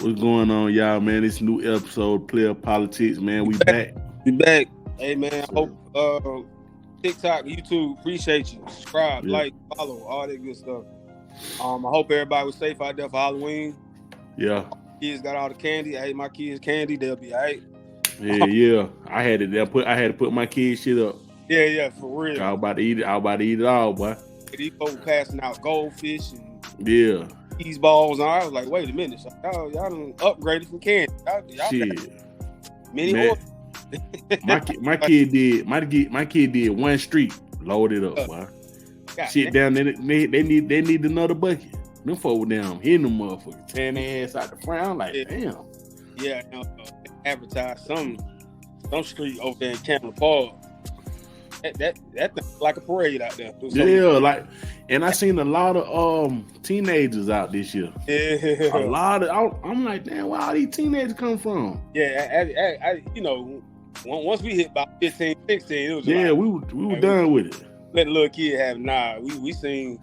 What's going on, y'all, man? This new episode, Playa Politics, man. We back. We back. Hey, man. I So, hope TikTok, YouTube, appreciate you. Subscribe, yeah, like, follow, all that good stuff. I hope everybody was safe out there for Halloween. yeah, Kids got all the candy. I ate my kids' candy. They'll be all right. yeah. I had to put my kids shit up. Yeah, for real. I was about to eat it. I was about to eat it all, boy. These folks passing out goldfish and Yeah, cheese balls. And I was like, wait a minute. So y'all done upgraded from candy. Y'all shit, got mini man. orders. My kid did one street, loaded up, boy. God, Shit down there. They need another bucket. Them folk down hitting them motherfuckers, tearing their ass out the front. I'm like, damn. Yeah, advertise some street over there in Camden Park. That thing's like a parade out there. Yeah, and I seen a lot of teenagers out this year. Yeah. A lot of. I'm like, damn, where all these teenagers come from? Yeah, I once we hit about 15, 16, it was Yeah, like, we were done with it. let the little kid have we seen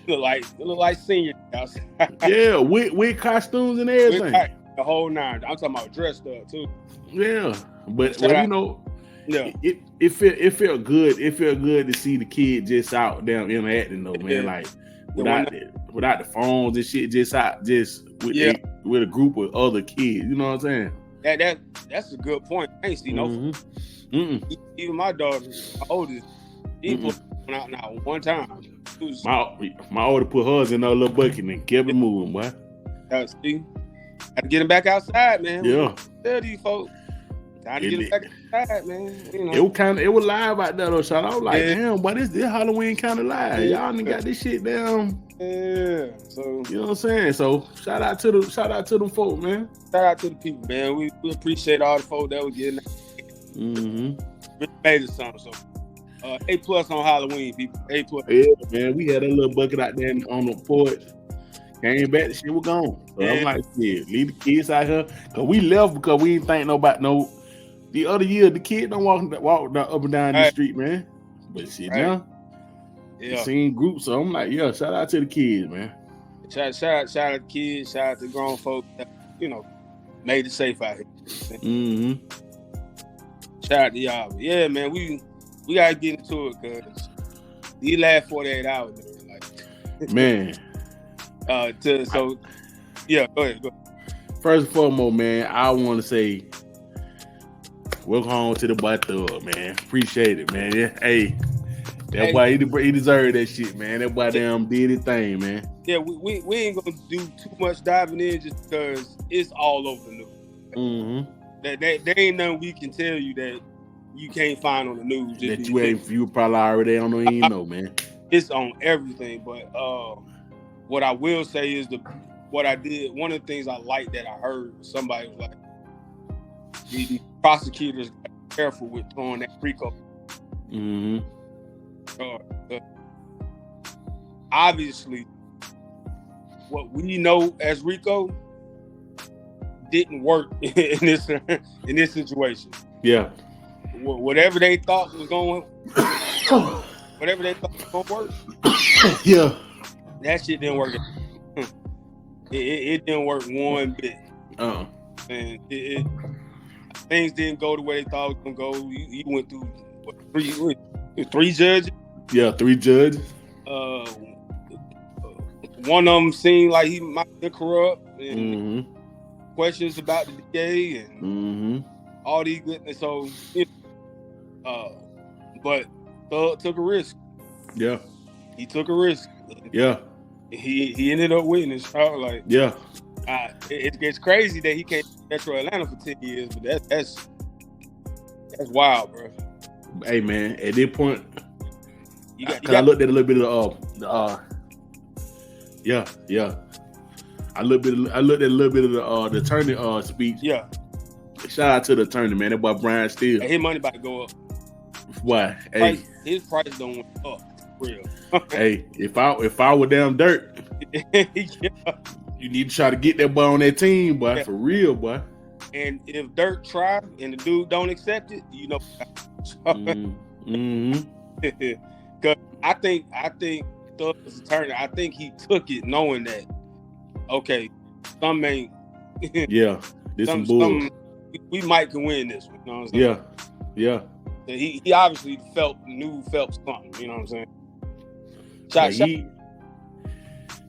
it look like seniors outside. Yeah, with costumes and everything. The whole nine. I'm talking about dressed up too. Yeah, but Yeah. it felt good. It felt good to see the kid just out there interacting though, man. Like without the phones and shit, just with a group of other kids. You know what I'm saying? That's a good point. I ain't seen no. Even my daughter, my oldest, he put one out now one time. My older put hers in her little bucket and kept it moving, boy. See, had to get him back outside, man. Yeah. Tell these folks. Time to get him back outside, man. You know. It was live out there though, so I was like, damn, but this Halloween kind of live. Y'all done got this shit down. Yeah. So you know what I'm saying? So shout out to them folk, man. Shout out to the people, man. We appreciate all the folk that was getting that. Really made it something. So A+ on Halloween, people. A+. Yeah, man. We had a little bucket out there on the porch. Came back, the shit was gone. So I'm like, yeah, leave the kids out here. Cause we left because we didn't think no. The other year, the kid don't walk up and down the street, man. But shit, now, seen groups. So I'm like, yeah, shout out to the kids, man. Shout out to the kids. Shout out to the grown folk that, made it safe out here. Shout out to y'all. Yeah, man, we gotta get into it because these last 48 hours, man. Go ahead. First and foremost, man, I want to say welcome home to the boy Thug, man. Appreciate it, man. Yeah, hey, that boy, he deserved that shit, man. That boy damn did his thing, man. Yeah, we ain't gonna do too much diving in just because it's all over the news. There ain't nothing we can tell you that you can't find on the news. That you probably already don't even know, man. It's on everything, but what I will say is what I did. One of the things I liked that I heard somebody was like, the prosecutors got to be careful with throwing that RICO. Obviously, what we know as RICO didn't work in this situation. Yeah. Whatever they thought was going, work. Yeah. That shit didn't work. It didn't work one bit. And things didn't go the way they thought it was gonna go. You went through three judges. Yeah, 3 judges. One of them seemed like he might be corrupt, and questions about the DA and all these goodness. So, but Thug took a risk. Yeah, he took a risk. Yeah, he ended up winning. So like, yeah, it's crazy that he came to Metro Atlanta for 10 years, but that's wild, bro. Hey man, at this point, I looked at a little bit of yeah. I looked at a little bit of the attorney speech. Yeah. Shout out to the attorney, man. That boy Brian Steele. Hey, his money about to go up. Why? His price don't went up. Real. Hey, if I were down dirt, you need to try to get that boy on that team, boy. Yeah. For real, boy. And if Dirt try and the dude don't accept it, you know. Cause I think Thug's attorney, I think he took it knowing that, okay, something ain't Yeah, this some bull. We might can win this one. You know what I'm saying? Yeah. He obviously felt something. You know what I'm saying?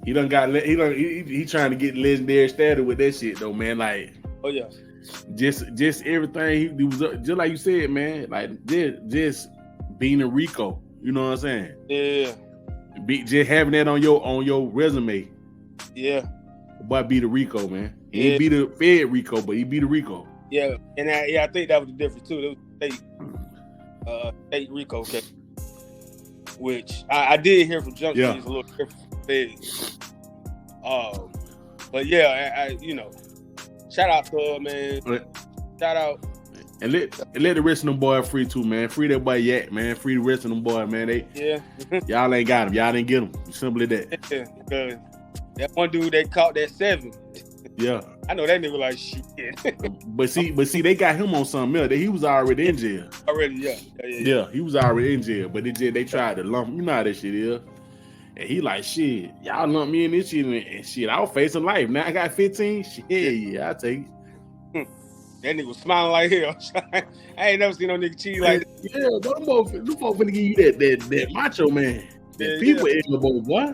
He done got he trying to get legendary status with that shit though, man. Like, oh yeah, just everything he was just like you said, man. Like just being a Rico. You know what I'm saying? Yeah. Just having that on your resume. Yeah. The boy beat a Rico, man. He ain't beat a Fed Rico, but he beat a Rico. Yeah, and I think that was the difference too. It was state Rico case, which I did hear from Jump Street. It's a little different from Fed. But yeah, I shout out to her, man. Shout out. And let the rest of them boys free too, man. Free that boy Yak, man. Free the rest of them boys, man. Y'all ain't got him. Y'all didn't get him. Simply that. Yeah, that one dude they caught that 7. Yeah. I know that nigga like shit. but see, they got him on something else. He was already in jail. Yeah, he was already in jail. But they tried to lump him. You know how that shit is. And he like, shit, y'all lump me in this shit and shit, I was facing life. Now I got 15. Shit, yeah, I'll take it. That nigga was smiling like hell. I ain't never seen no nigga cheat like that. Yeah, but them folks finna give you that macho man. That people elbow, boy.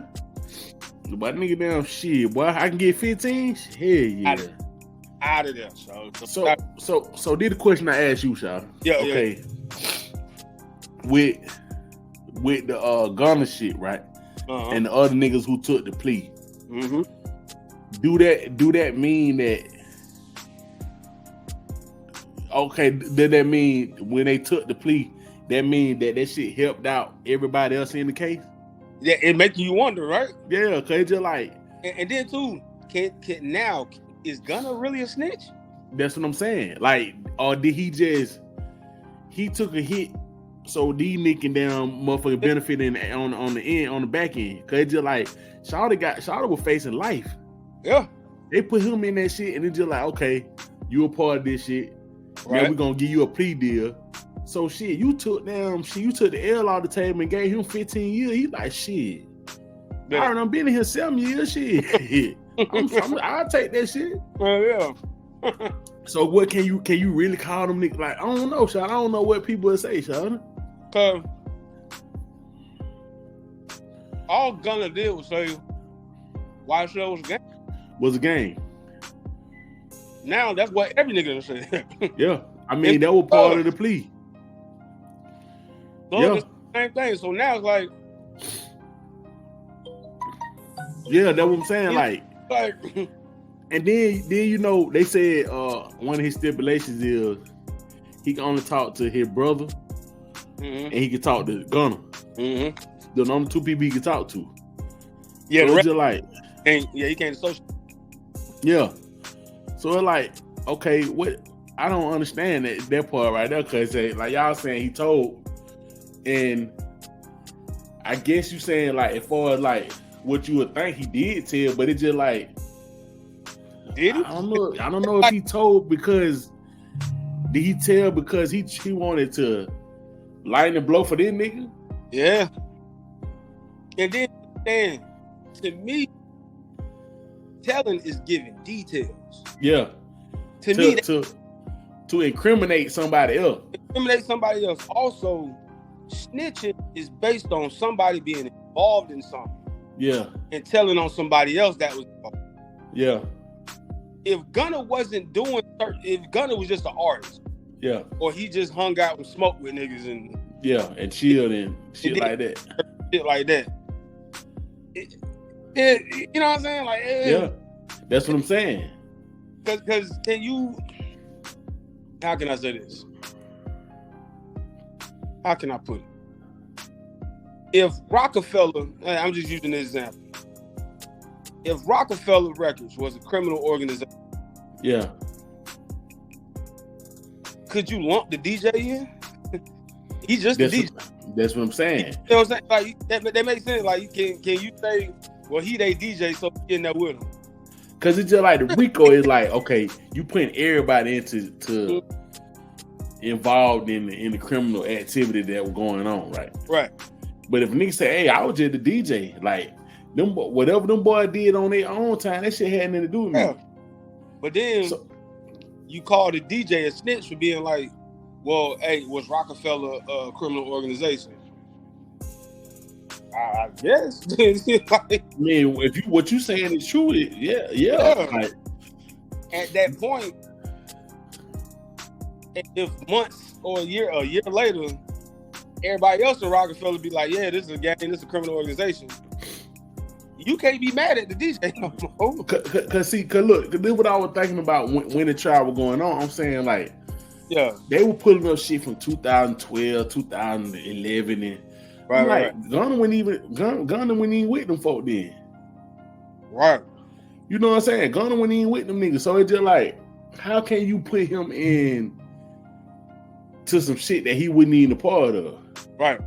But nigga damn shit, boy. I can get 15? Hell yeah. Out of there, So did the question I asked you, Shaw. Yeah, okay. Yeah. With the Gunner shit, right? Uh-huh. And the other niggas who took the plea. Mm-hmm. Do that mean that? Okay, did that mean when they took the plea, that mean that shit helped out everybody else in the case? Yeah, it making you wonder, right? Yeah, cause just like, and then too, can now is Gunner really a snitch? That's what I'm saying. Like, or did he took a hit? So these niggas down motherfucking benefiting on the back end. Cause it's just like Shawty was facing life. Yeah. They put him in that shit and it's just like, okay, you a part of this shit. Right. Now we're gonna give you a plea deal. So shit, you took the L off the table and gave him 15 years. He like, shit. Yeah. I done been in here 7 years, shit. I'll take that shit. Yeah. So what can you really call them niggas? Like, I don't know, Sean. I don't know what people would say, Sean. Cause all Gunner did was say YSL was a game. Was a game. Now that's what every nigga said. Yeah. I mean, that was part of the plea. So it's the same thing. So now it's like, yeah, that's what I'm saying. Like and then they said one of his stipulations is he can only talk to his brother, and he can talk to Gunner. Mm-hmm. The only two people he can talk to. Yeah, so it's just like, he can't associate. Yeah. So it's like, okay, what? I don't understand that part right there, cause like y'all saying he told, and I guess you saying like as far as like what you would think he did tell, but it's just like, did he? I don't know if he told because did he tell because he wanted to lighten the blow for this nigga? Yeah. And then to me, telling is giving details. Yeah. To incriminate somebody else. Incriminate somebody else. Also, snitching is based on somebody being involved in something. Yeah. And telling on somebody else that was involved. Yeah. If Gunner wasn't if Gunner was just an artist. Yeah. Or he just hung out and smoked with niggas and and chilled and shit like that. Shit like that. You know what I'm saying? Like, yeah. That's what I'm saying. Because how can I say this? How can I put it? If Rockefeller, I'm just using this example. If Rockefeller Records was a criminal organization, yeah, could you lump the DJ in? He's just a DJ. That's what I'm saying. You know what I'm saying? Like that makes sense. Like, can you say, well, he they DJ, so get in there with him? Cause it's just like the RICO is like, okay, you putting everybody into involved in the criminal activity that was going on, right? Right. But if niggas say, hey, I was just the DJ, like them whatever them boys did on their own time, that shit had nothing to do with me. But then you call the DJ a snitch for being like, well, hey, was Rockefeller a criminal organization? I guess. I mean, if what you saying is true, yeah. Like, at that point, if months or a year later, everybody else in Rockefeller be like, yeah, this is a gang, this is a criminal organization. You can't be mad at the DJ no more. Cause look, this is what I was thinking about when the trial was going on. I'm saying, like, yeah, they were pulling up shit from 2012, 2011, and right. Gunna wasn't even with them folk then. Right. You know what I'm saying? Gunna wasn't even with them niggas. So it's just like, how can you put him in to some shit that he wasn't even a part of? Right.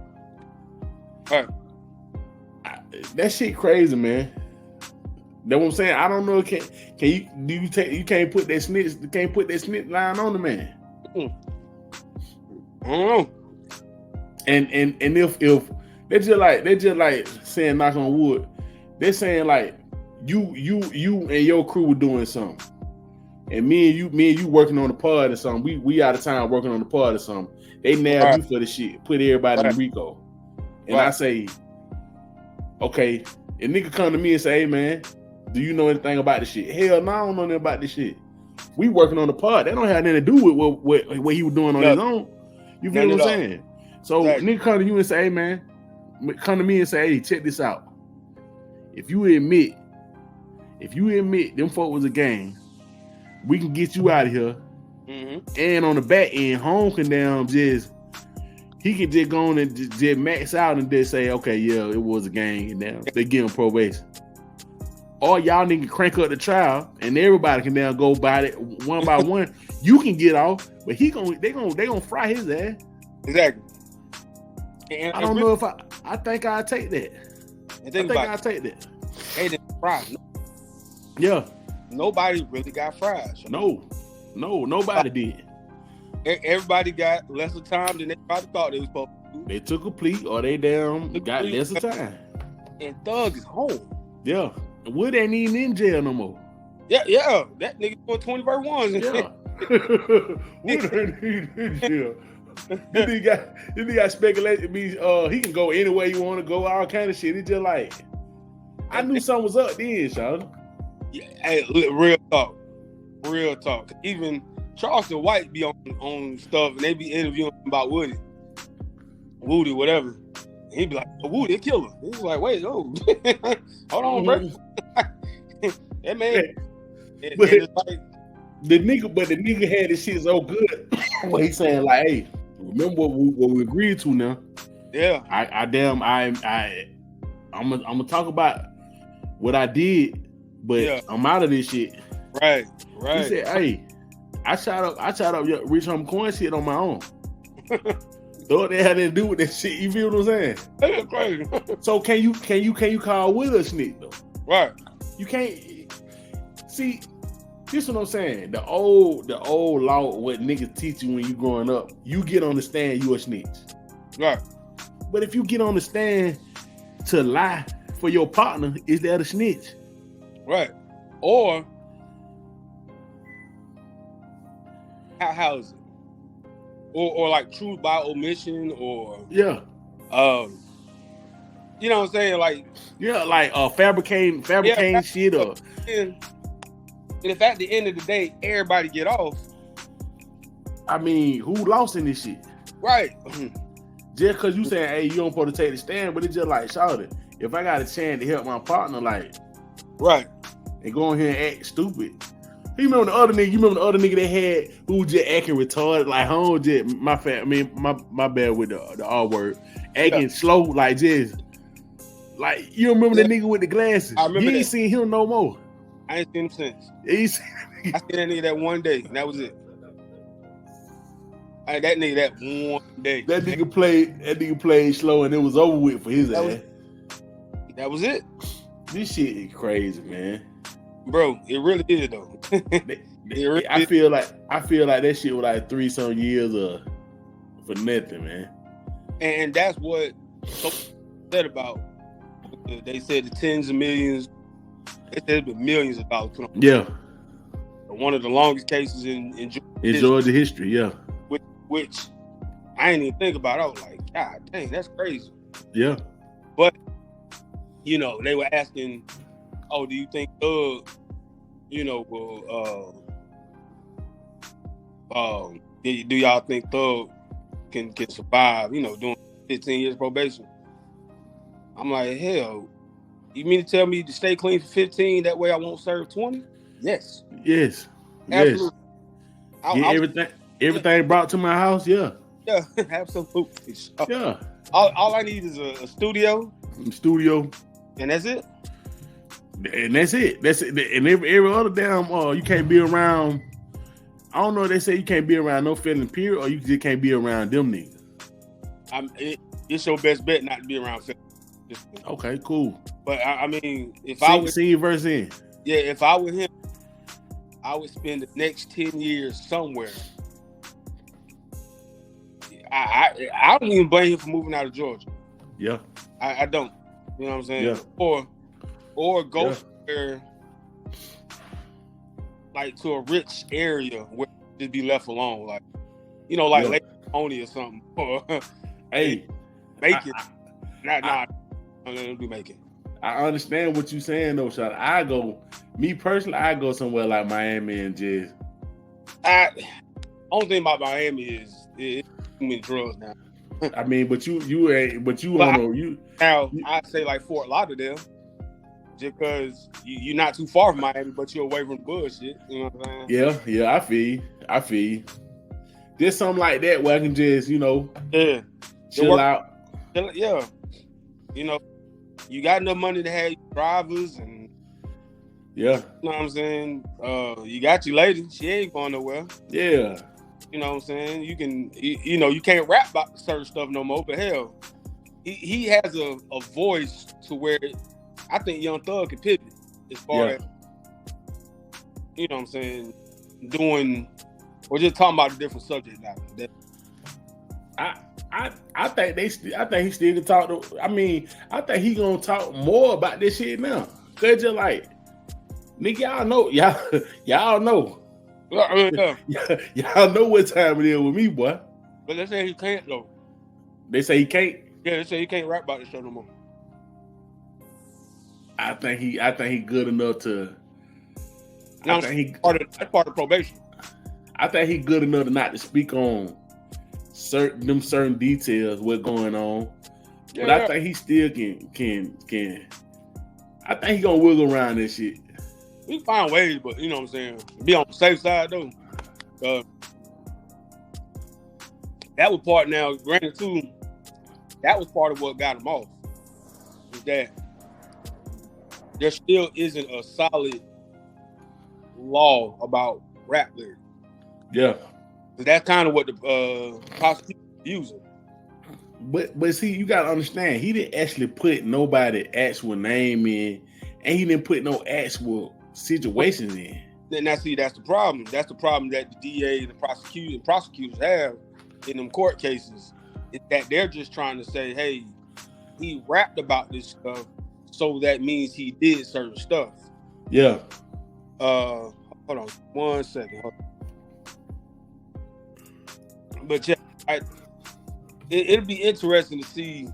That shit crazy, man. That's what I'm saying. I don't know. You can't put that snitch line on the man. I don't know. And if they're just like saying, knock on wood, they're saying like you and your crew were doing something, and me and you working on the pod or something. We out of time working on the pod or something. They nailed you for the shit, put everybody in RICO, and I say, okay, a nigga come to me and say, hey man, do you know anything about this shit? Hell no, I don't know nothing about this shit. We working on the pod. That don't have nothing to do with what he was doing on his own. You feel what I'm saying? So nigga come to you and say, hey man, come to me and say, hey, check this out. If you admit them folk was a gang, we can get you out of here. Mm-hmm. And on the back end, Home can down he can just go on and just max out and just say, okay, yeah, it was a gang, and now they give him probation. Or y'all niggas crank up the trial and everybody can now go by it one by one. You can get off, but they gonna fry his ass. Exactly. I don't know if I think I'll take that. I think I'll take that. They didn't fry. Yeah. Nobody really got fried. So. No, nobody did. Everybody got lesser time than they probably thought they was supposed to. They took a plea or they got lesser time. And Thug is home. Yeah. Wood ain't even in jail no more. Yeah. That nigga doing 20 verse 1s. Yeah. Wood ain't even in jail. This nigga got speculation. It means he can go anywhere you want to go, all kind of shit. It's just like, I knew something was up then, Sean. Yeah, hey, real talk. Even Charleston White be on stuff and they be interviewing him about Woody, whatever. And he be like, oh, Woody, a killer. He's like, wait, hold on, bro. That man. The nigga had this shit so good. What he saying like, hey, remember what we agreed to now? Yeah. I'm gonna talk about what I did, but I'm out of this shit. Right. He said, hey, I shot up your Rich Homie Coin shit on my own. So they had to do with that shit. You feel what I'm saying? That's crazy. So can you call Will a snitch though? Right. You can't see. This is what I'm saying. The old law, what niggas teach you when you growing up, you get on the stand, you a snitch. Right. But if you get on the stand to lie for your partner, is that a snitch? Right. Or how is it? Or like truth by omission, or you know what I'm saying? Like fabricating shit or. And if at the end of the day everybody get off, I mean, who lost in this shit? Right. Just because you saying, hey, you don't supposed to take the stand, but it's just like, shout it. If I got a chance to help my partner, like, right, and go in here and act stupid. You remember the other nigga they had who was just acting retarded, like home just my bad with the R word, acting slow, like just like you remember the nigga with the glasses. I remember you ain't seen him no more. I ain't seen him since. I I seen that nigga that one day, and that was it. That nigga that one day. That nigga played slow, and it was over with for his ass. That was it. This shit is crazy, man. Bro, it really is though. I feel like that shit was like 3-some years for nothing, man. And that's what said about. They said the tens of millions. They said the millions of dollars put on. Yeah. one of the longest cases in Georgia history, yeah. Which I didn't even think about. I was like, God dang, that's crazy. Yeah. But you know, they were asking, "Oh, do you think Thug, you know, will do y'all think Thug can survive, you know, doing 15 years probation?" I'm like, hell, you mean to tell me to stay clean for 15, that way I won't serve 20? Yes. Yes. Absolutely. Yes. Everything brought to my house, yeah. Yeah, absolutely. So, yeah. All I need is a studio. And that's it. And that's it. That's it. And every other damn you can't be around. I don't know. They say you can't be around no felon period, or you just can't be around them niggas. It's your best bet not to be around felon. Okay, cool. But I mean, if I were him, I would spend the next 10 years somewhere. I don't even blame him for moving out of Georgia. Yeah. I don't. You know what I'm saying? Yeah. Or go somewhere like to a rich area where just be left alone. Like, you know, like Lake Pony or something. Hey. Macon. Not let them do Macon. I understand what you're saying though, Shot. I go somewhere like Miami and just. Only thing about Miami is it's too many drugs now. I mean, I say like Fort Lauderdale, just because you're not too far from Miami, but you're away from bullshit. You know what I'm saying? Yeah, I feel you. There's something like that where I can just, you know, chill out. Yeah, you know, you got enough money to have drivers and. Yeah. You know what I'm saying? You got your lady. She ain't going nowhere. Yeah. You know what I'm saying? You can, you know, you can't rap about certain stuff no more, but hell, he has a voice to where I think Young Thug can pivot as far as, you know what I'm saying, doing, or just talking about a different subject now. I think he still can talk to, I mean, I think he gonna talk more about this shit now. Cause just like, nigga, y'all know. Y'all know what time it is with me, boy. But they say he can't though. They say he can't? Yeah, they say he can't rap about this show no more. I think he good enough to. That's part of probation. I think he good enough to not to speak on certain details what's going on. Yeah, but I think he still can. I think he gonna wiggle around this shit. We find ways, but you know what I'm saying. Be on the safe side though. That was part. Now, granted, too, that was part of what got him off. Is that there still isn't a solid law about rap lyrics. Yeah, so that's kind of what the prosecution using. But see, you gotta understand, he didn't actually put nobody actual name in, and he didn't put no actual situations in. Now, see, that's the problem. That's the problem that the DA, the prosecutors have in them court cases. Is that they're just trying to say, hey, he rapped about this stuff, so that means he did certain stuff. Yeah. Hold on 1 second. But yeah, it'll be interesting to see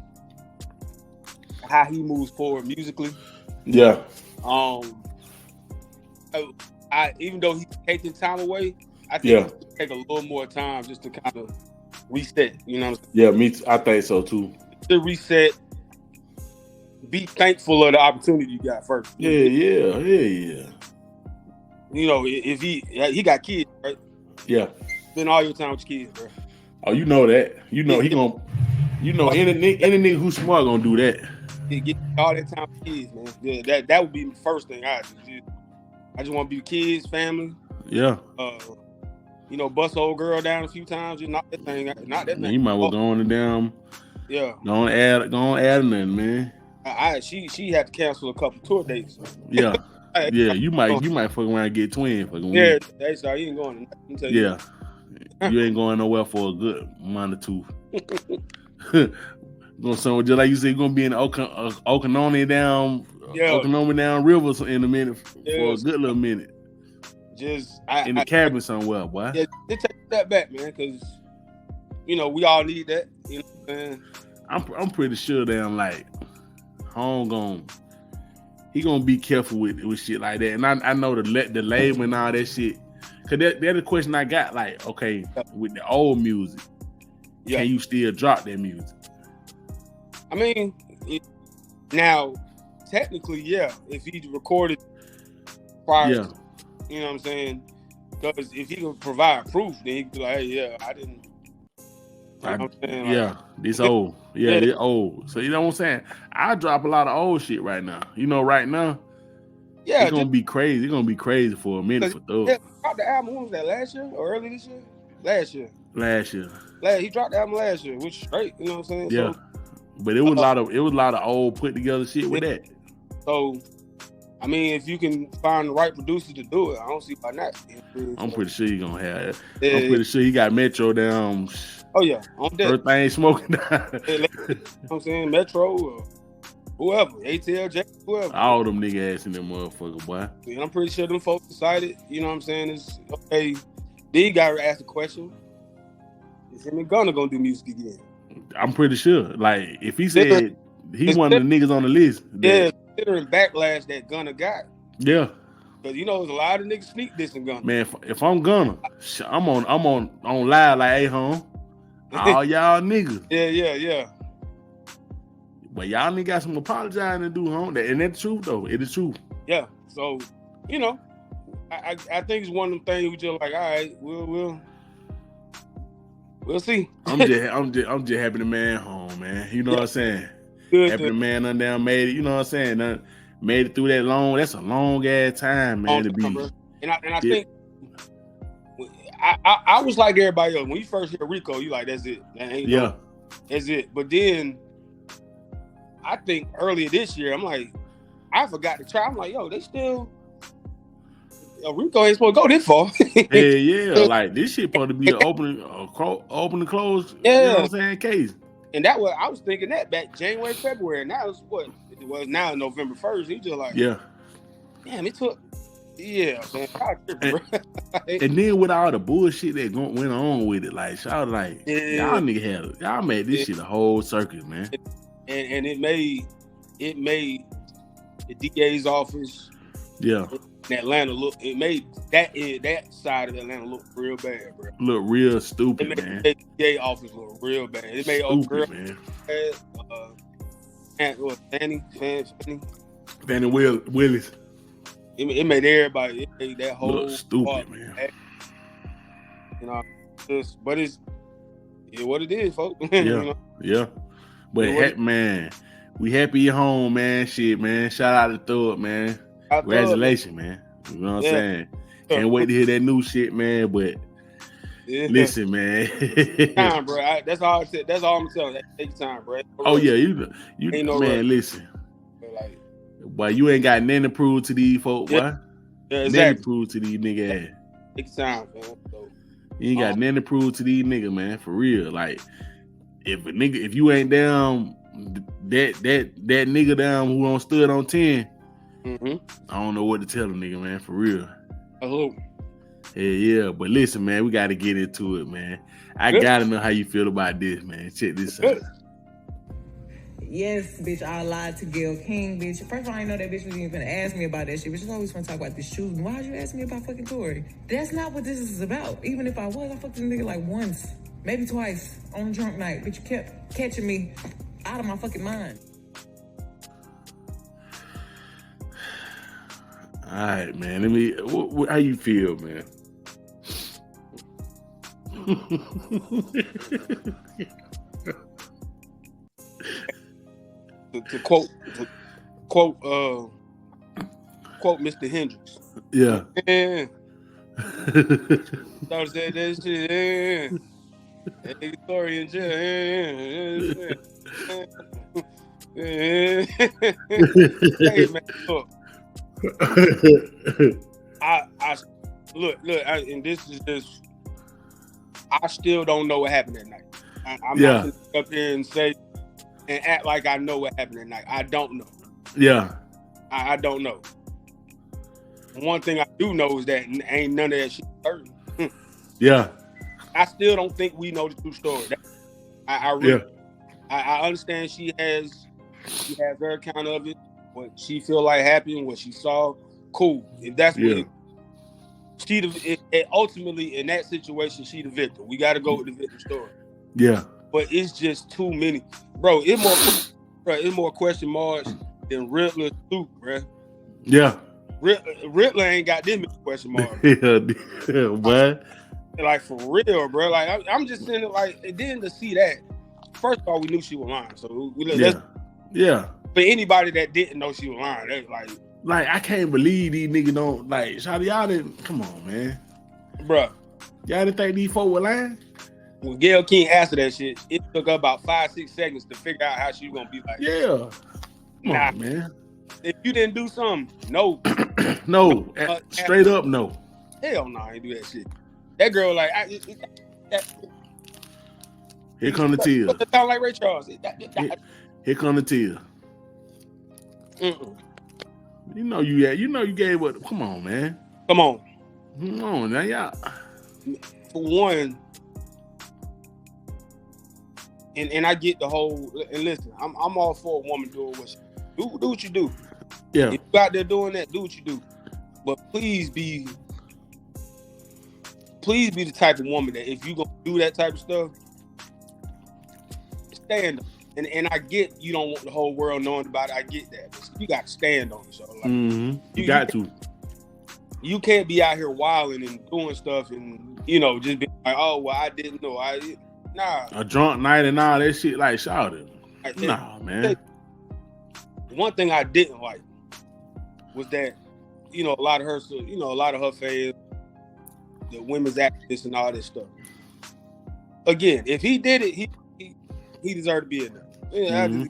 how he moves forward musically. Yeah. Even though he's taking time away, I think he'll take a little more time just to kind of reset. You know what I'm saying? Yeah, me too. I think so too. To reset, be thankful of the opportunity you got first. Yeah. You know, if he got kids, right? Yeah. Spend all your time with your kids, bro. Oh, you know that. You know he gonna. You know any nigga who's smart gonna do that. Get all that time with kids, man. Yeah, that would be the first thing I do. I just want to be with kids, family. Yeah. You know, bust old girl down a few times. Just knock that thing. You might well go on the damn. Yeah. Go on add nothing, man. She had to cancel a couple tour dates. Yeah. Yeah. You might fuck around and get twin. Yeah. That's how you ain't going. Yeah. You ain't going nowhere for a good month or two. Going somewhere just like you said, you're gonna be in Okanoni down rivers in a minute for a good little minute. just in the cabin somewhere, boy. Yeah, just take a step back, man, because we all need that. You know what I'm saying? I'm pretty sure damn like home he gonna be careful with shit like that. And I know the label and all that shit. Cause that's the question I got. Like, okay, with the old music, can you still drop that music? I mean, now technically, yeah. If he recorded prior, you know what I'm saying? Because if he can provide proof, then he can be like, hey, yeah, I didn't. This old. Yeah, this old. So you know what I'm saying? I drop a lot of old shit right now. Right now. Yeah, it's gonna be crazy. It's gonna be crazy for a minute for Thug. Yeah, he dropped the album. When was that? Last year or early this year? Last year. He dropped the album last year, which is straight. You know what I'm saying? Yeah. So, but it was a lot of old put together shit with that. So, I mean, if you can find the right producer to do it, I don't see why not. I'm pretty sure you're gonna have it. I'm pretty sure he got Metro down. Oh yeah, on that. Everything smoking down. You know what I'm saying? Metro or whoever, ATL, whoever. All them nigga ass in them motherfucker, boy. And I'm pretty sure them folks decided, you know what I'm saying, is okay. Then guy asked the question, is him and Gunna gonna do music again? I'm pretty sure. Like, if he said he one of the niggas on the list. Yeah, considering backlash that Gunna got. Yeah. Because there's a lot of niggas sneak dissing Gunna. Man, if I'm Gunna, I'm on live like, hey, home. All y'all niggas. Yeah. But y'all niggas got some apologizing to do, home. And that's true, though. It is true. Yeah. So, I think it's one of them things we just like, all right, we'll see. I'm just happy the man home, man. You know what I'm saying? Good, happy the man down made it. You know what I'm saying? Made it through that long. That's a long ass time, man. To be. And I think I was like everybody else. When you first hear Rico, you like, that's it. That's it. But then I think earlier this year, I'm like, I forgot to try. I'm like, yo, they still. Rico ain't supposed to go this far. yeah. Like, this shit supposed to be an open and close. Yeah. You know what I'm saying? Case. And that was, I was thinking that back January, February. Now it's what it was now November 1st. He just like, damn, it took. Yeah, man. And then with all the bullshit that went on with it, like, y'all nigga y'all made this shit a whole circus, man. And it made the DA's office, in Atlanta it made that side of Atlanta look real bad, bro. Look real stupid, man. The DA office look real bad. It made stupid, man. Fannie Willis. It made everybody. It made that whole look stupid, man. But it's what it is, folks. Yeah. But man, we happy you're home, man. Shit, man. Shout out to Thug, man. Congratulations, man. You know what I'm saying? Can't wait to hear that new shit, man. But listen, man. Time, bro. That's all I said. That's all I'm telling you. Take time, bro. You man. Listen. Boy, you ain't got nothing to prove to these folks, boy. Yeah, exactly. Nothing to prove to these niggas ass. Take time, man. So, you ain't got nothing to prove to these niggas, man. For real. Like, if you ain't down that nigga down who on stood on 10, I don't know what to tell them, nigga, man. For real. Hello. Yeah. But listen, man, we got to get into it, man. I got to know how you feel about this, man. Check this out. Yes, bitch, I lied to Gayle King, bitch. First of all, I didn't know that bitch was even gonna ask me about that shit. But she's always gonna talk about this shooting. Why'd you ask me about fucking Tory? That's not what this is about. Even if I was, I fucked this nigga like once, maybe twice on a drunk night. But you kept catching me out of my fucking mind. All right, man. Let me. How you feel, man? To quote Mr. Hendricks. Yeah. Started saying that shit. That story in jail. Hey man, look. And this is just. I still don't know what happened that night. I'm not gonna come up here and say and act like I know what happened that night. I don't know. Yeah. I don't know. one thing I do know is that ain't none of that shit certain. Yeah. I still don't think we know the true story. I understand she has her account of it, what she feel like happened, what she saw. Cool. If that's what ultimately in that situation, she the victim. We got to go with the victim story. Yeah. But it's just too many, bro. It's more question marks than Riddler too, bro. Yeah. Riddler ain't got this many question marks. Yeah, what? Like for real, bro. Like I'm just saying it. Like, and then to see that, first of all, we knew she was lying. So yeah. For anybody that didn't know she was lying, they like I can't believe these niggas don't like. Shawty, y'all didn't. Come on, man. Bro, y'all didn't think these folks were lying? When Gayle King answered that shit, it took her about 5-6 seconds to figure out how she was gonna be like. Yeah. Come on, man. If you didn't do something, no. No. Straight up, no. Hell no, I ain't do that shit. That girl, like, here come the tears. It sound like Ray Charles. Here come the tears. You know you gave what? Come on, man. Come on now, y'all. For one, and I get the whole. And listen, I'm all for a woman doing what she do what you do. Yeah. If you out there doing that, do what you do. But please be the type of woman that if you gonna do that type of stuff, stand up. And I get you don't want the whole world knowing about it. I get that. But you got to stand on it. So like, you got to. You can't be out here wilding and doing stuff and just be like, oh well, I didn't know. Nah. A drunk night and all that shit, like shouted. Nah, man. One thing I didn't like was that a lot of her fans, the women's activists and all this stuff. Again, if he did it, he deserved to be in there. Yeah,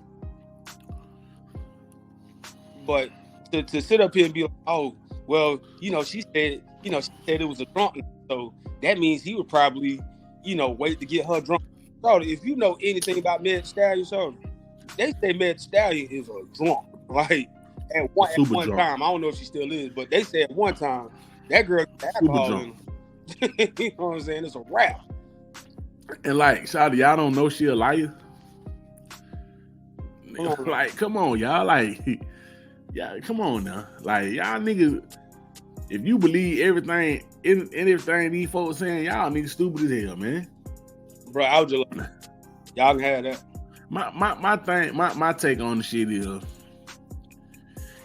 but to sit up here and be like, oh, well, she said it was a drunk, so that means he would probably, wait to get her drunk. So if you know anything about Meg Thee Stallion, so they say Meg Thee Stallion is a drunk. Like at one time, I don't know if she still is, but they said at one time that girl got alcohol in her. You know what I'm saying? It's a wrap. And like, shawty, y'all don't know she a liar. Like, come on, y'all. Like, yeah, come on now. Like, y'all niggas, if you believe everything in everything these folks saying, y'all niggas stupid as hell, man. Bro, I was just like, y'all can have that. My take on the shit is,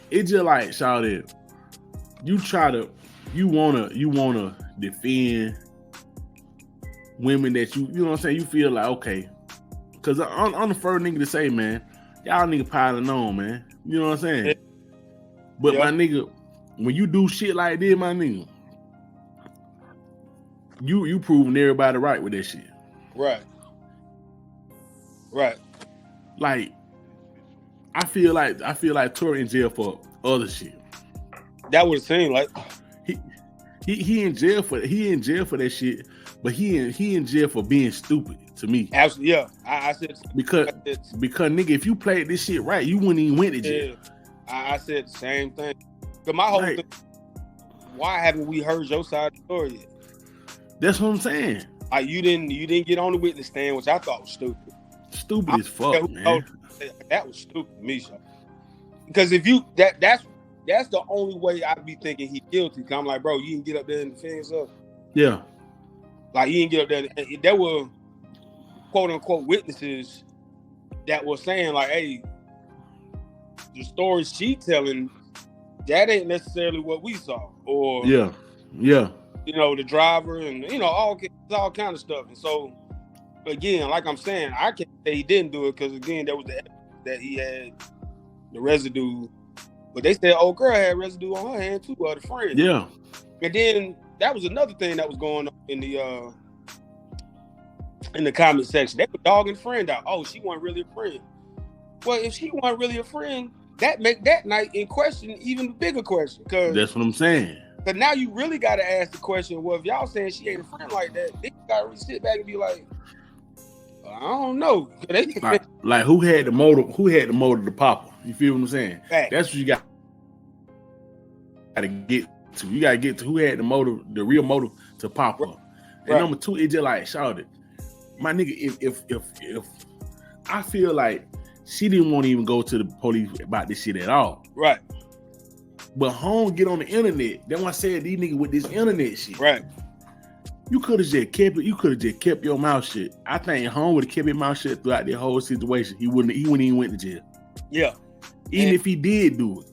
it's just like, shawty, you wanna defend women that you know what I'm saying, you feel like, okay, because I'm the first nigga to say, man, y'all nigga piling on, man. You know what I'm saying? Yeah. But my nigga, when you do shit like this, my nigga, you proving everybody right with that shit. Right. Like, I feel like Tory in jail for other shit. That would seem like he in jail for that shit, but he in jail for being stupid. To me, absolutely, yeah. I said because nigga, if you played this shit right, you wouldn't even went to jail. I said the same thing. But my whole thing, why haven't we heard your side of the story yet? That's what I'm saying. Like you didn't get on the witness stand, which I thought was stupid. Stupid as fuck, man. That was stupid to me, so. Because if you that's the only way I'd be thinking he guilty. Cause I'm like, bro, you didn't get up there and defend yourself. Yeah. Like you didn't get up there. There were quote unquote witnesses that were saying like, hey, the story she telling, that ain't necessarily what we saw. Or the driver and all kind of stuff. And so again, like I'm saying, I can't say he didn't do it because again, there was the evidence that he had the residue. But they said old girl had residue on her hand too, the friend. Yeah. And then that was another thing that was going on in the comment section. They were dogging the friend out. Oh, she wasn't really a friend. Well, if she wasn't really a friend, that make that night in question even a bigger question. Cause that's what I'm saying. But now you really got to ask the question, well, if y'all saying she ain't a friend like that, they got to sit back and be like, I don't know. like who had the motive? Who had the motive to pop her? You feel what I'm saying? Fact. That's what you got to get to. You gotta get to who had the motive, the real motive to pop up. And number two, it just like shouted, my nigga. If I feel like she didn't want to even go to the police about this shit at all. Right. But home get on the internet. That's why I said these niggas with this internet shit. Right. You could have just kept it. You could have just kept your mouth shut. I think home would have kept his mouth shut throughout the whole situation. He wouldn't even went to jail. Yeah. Even if he did do it.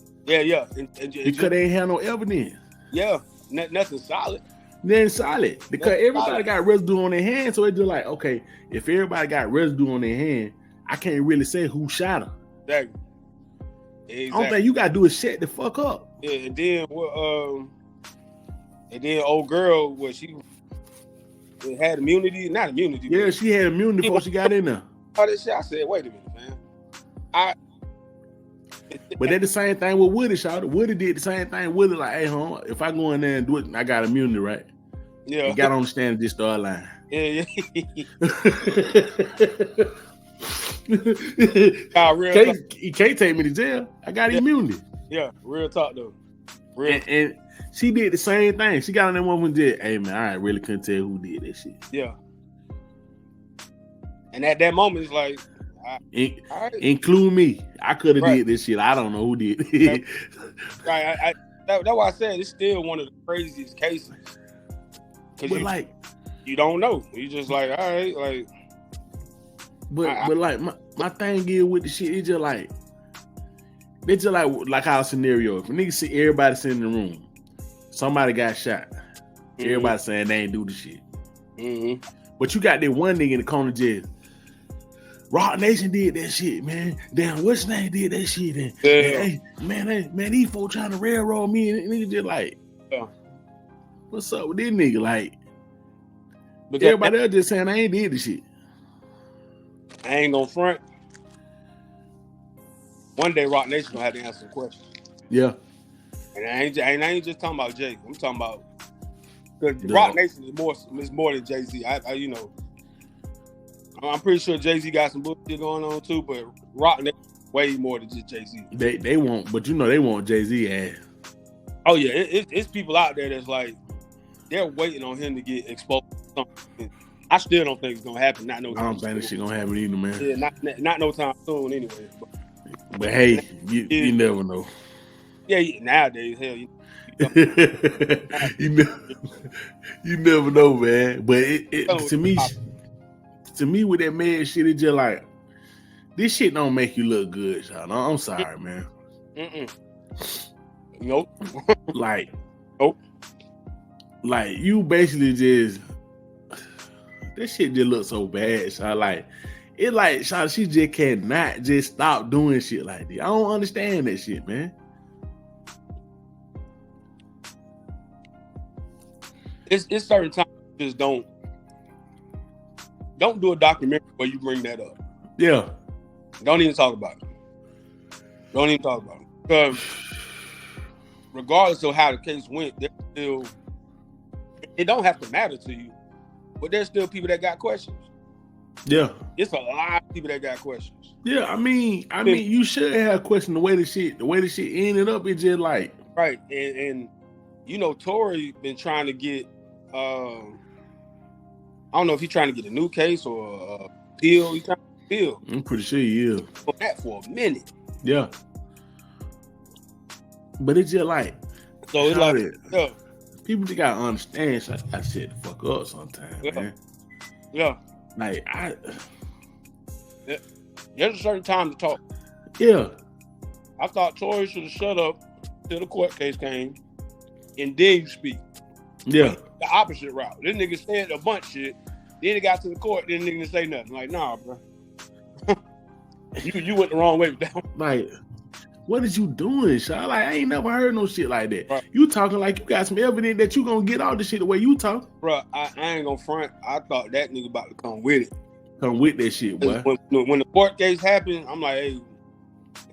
Yeah. Because they ain't have no evidence. Yeah. Nothing solid. Nothing solid. Because everybody got residue on their hand. So it's just like, okay, if everybody got residue on their hand, I can't really say who shot her. Exactly. Only thing you gotta do is shut the fuck up. Yeah, and then old girl, she had immunity, not immunity. Yeah, she had immunity before she got in there. All this shit, I said, wait a minute, man. But that's the same thing with Woody, shot. Woody did the same thing. Woody like, hey, home, if I go in there and do it, I got immunity, right? Yeah. You gotta understand and just start lying. Yeah. He can't take me to jail. I got immunity. Yeah, real talk though. And she did the same thing. She got on that one from jail. Hey man, I really couldn't tell who did that shit. Yeah. And at that moment, it's like, include me. I could have did this shit. I don't know who did it. Right. That's why I said it's still one of the craziest cases. Because you don't know. You just like, all right, like. But like my thing is with the shit, it's just like our scenario. If a nigga see everybody sitting in the room, somebody got shot. Mm-hmm. Everybody saying they ain't do the shit. Mm-hmm. But you got that one nigga in the corner jail. Rock Nation did that shit, man. Damn, what's name did that shit? And hey, man, these folks trying to railroad me, and nigga just like, what's up with this nigga? Like, but everybody else just saying I ain't did the shit. I ain't gonna front. One day, Rock Nation gonna have to answer the question. Yeah. And I ain't just talking about Jay. I'm talking about because Rock Nation is more than Jay-Z. I'm pretty sure Jay-Z got some bullshit going on too, but Rock Nation way more than just Jay-Z. They want, but they want Jay-Z ass. Oh yeah, it's people out there that's like they're waiting on him to get exposed. I still don't think it's gonna happen. I don't think this shit gonna happen either, man. Yeah, not no time soon anyway. But hey, you never know. Yeah, nowadays, hell, you never know, man. But to me, with that man shit, it's just like this shit don't make you look good, y'all. I'm sorry, man. Nope. Nope. Like you basically just. That shit just looks so bad, so she just cannot just stop doing shit like this. I don't understand that shit, man. It's certain times you just don't do a documentary where you bring that up. Yeah. Don't even talk about it. Because regardless of how the case went, it don't have to matter to you. But there's still people that got questions. Yeah. It's a lot of people that got questions. Yeah, I mean, you should have questioned the way the shit ended up. It's just like right, and Tory been trying to get. I don't know if he's trying to get a new case or a appeal. He's trying to appeal. I'm pretty sure he is. For that for a minute. Yeah. But it's just like so. It's like people just gotta understand. So I shit the fuck up sometimes, man. Yeah. Like there's a certain time to talk. Yeah. I thought Tory should have shut up till the court case came, and then you speak. Yeah. The opposite route. This nigga said a bunch of shit. Then it got to the court. Then nigga didn't say nothing. Like, nah, bro. you went the wrong way with that one. Like, what is you doing, Shaw? Like, I ain't never heard no shit like that. Right. You talking like you got some evidence that you gonna get all the shit the way you talk. Bro, I ain't gonna front. I thought that nigga about to come with it. Come with that shit, boy. When the court case happened, I'm like, hey,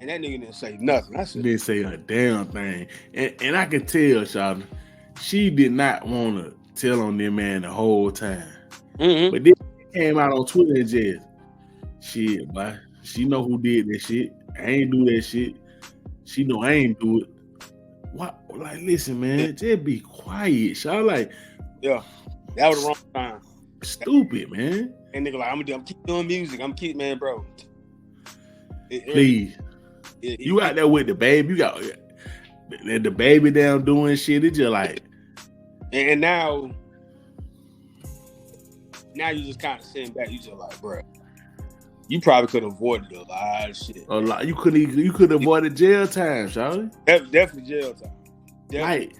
and that nigga didn't say nothing. I said, didn't say a damn thing. And I can tell, Shaw, she did not want to tell on them man the whole time. Mm-hmm. But then it came out on Twitter and just, shit, boy. She know who did that shit. I ain't do that shit. She know I ain't do it. What? like, listen, man, just be quiet, y'all. Like, yeah, that was the wrong time. Stupid, man. And nigga like, I'm keep doing music. I'm keep, man, bro. Please, you out there with the baby. You got the baby down doing shit. It's just like, and now you just kind of sitting back. You just like, bro, you probably could have avoided a lot of shit. A lot. You could have avoided jail time, Charlie. Definitely jail time. Definitely. Like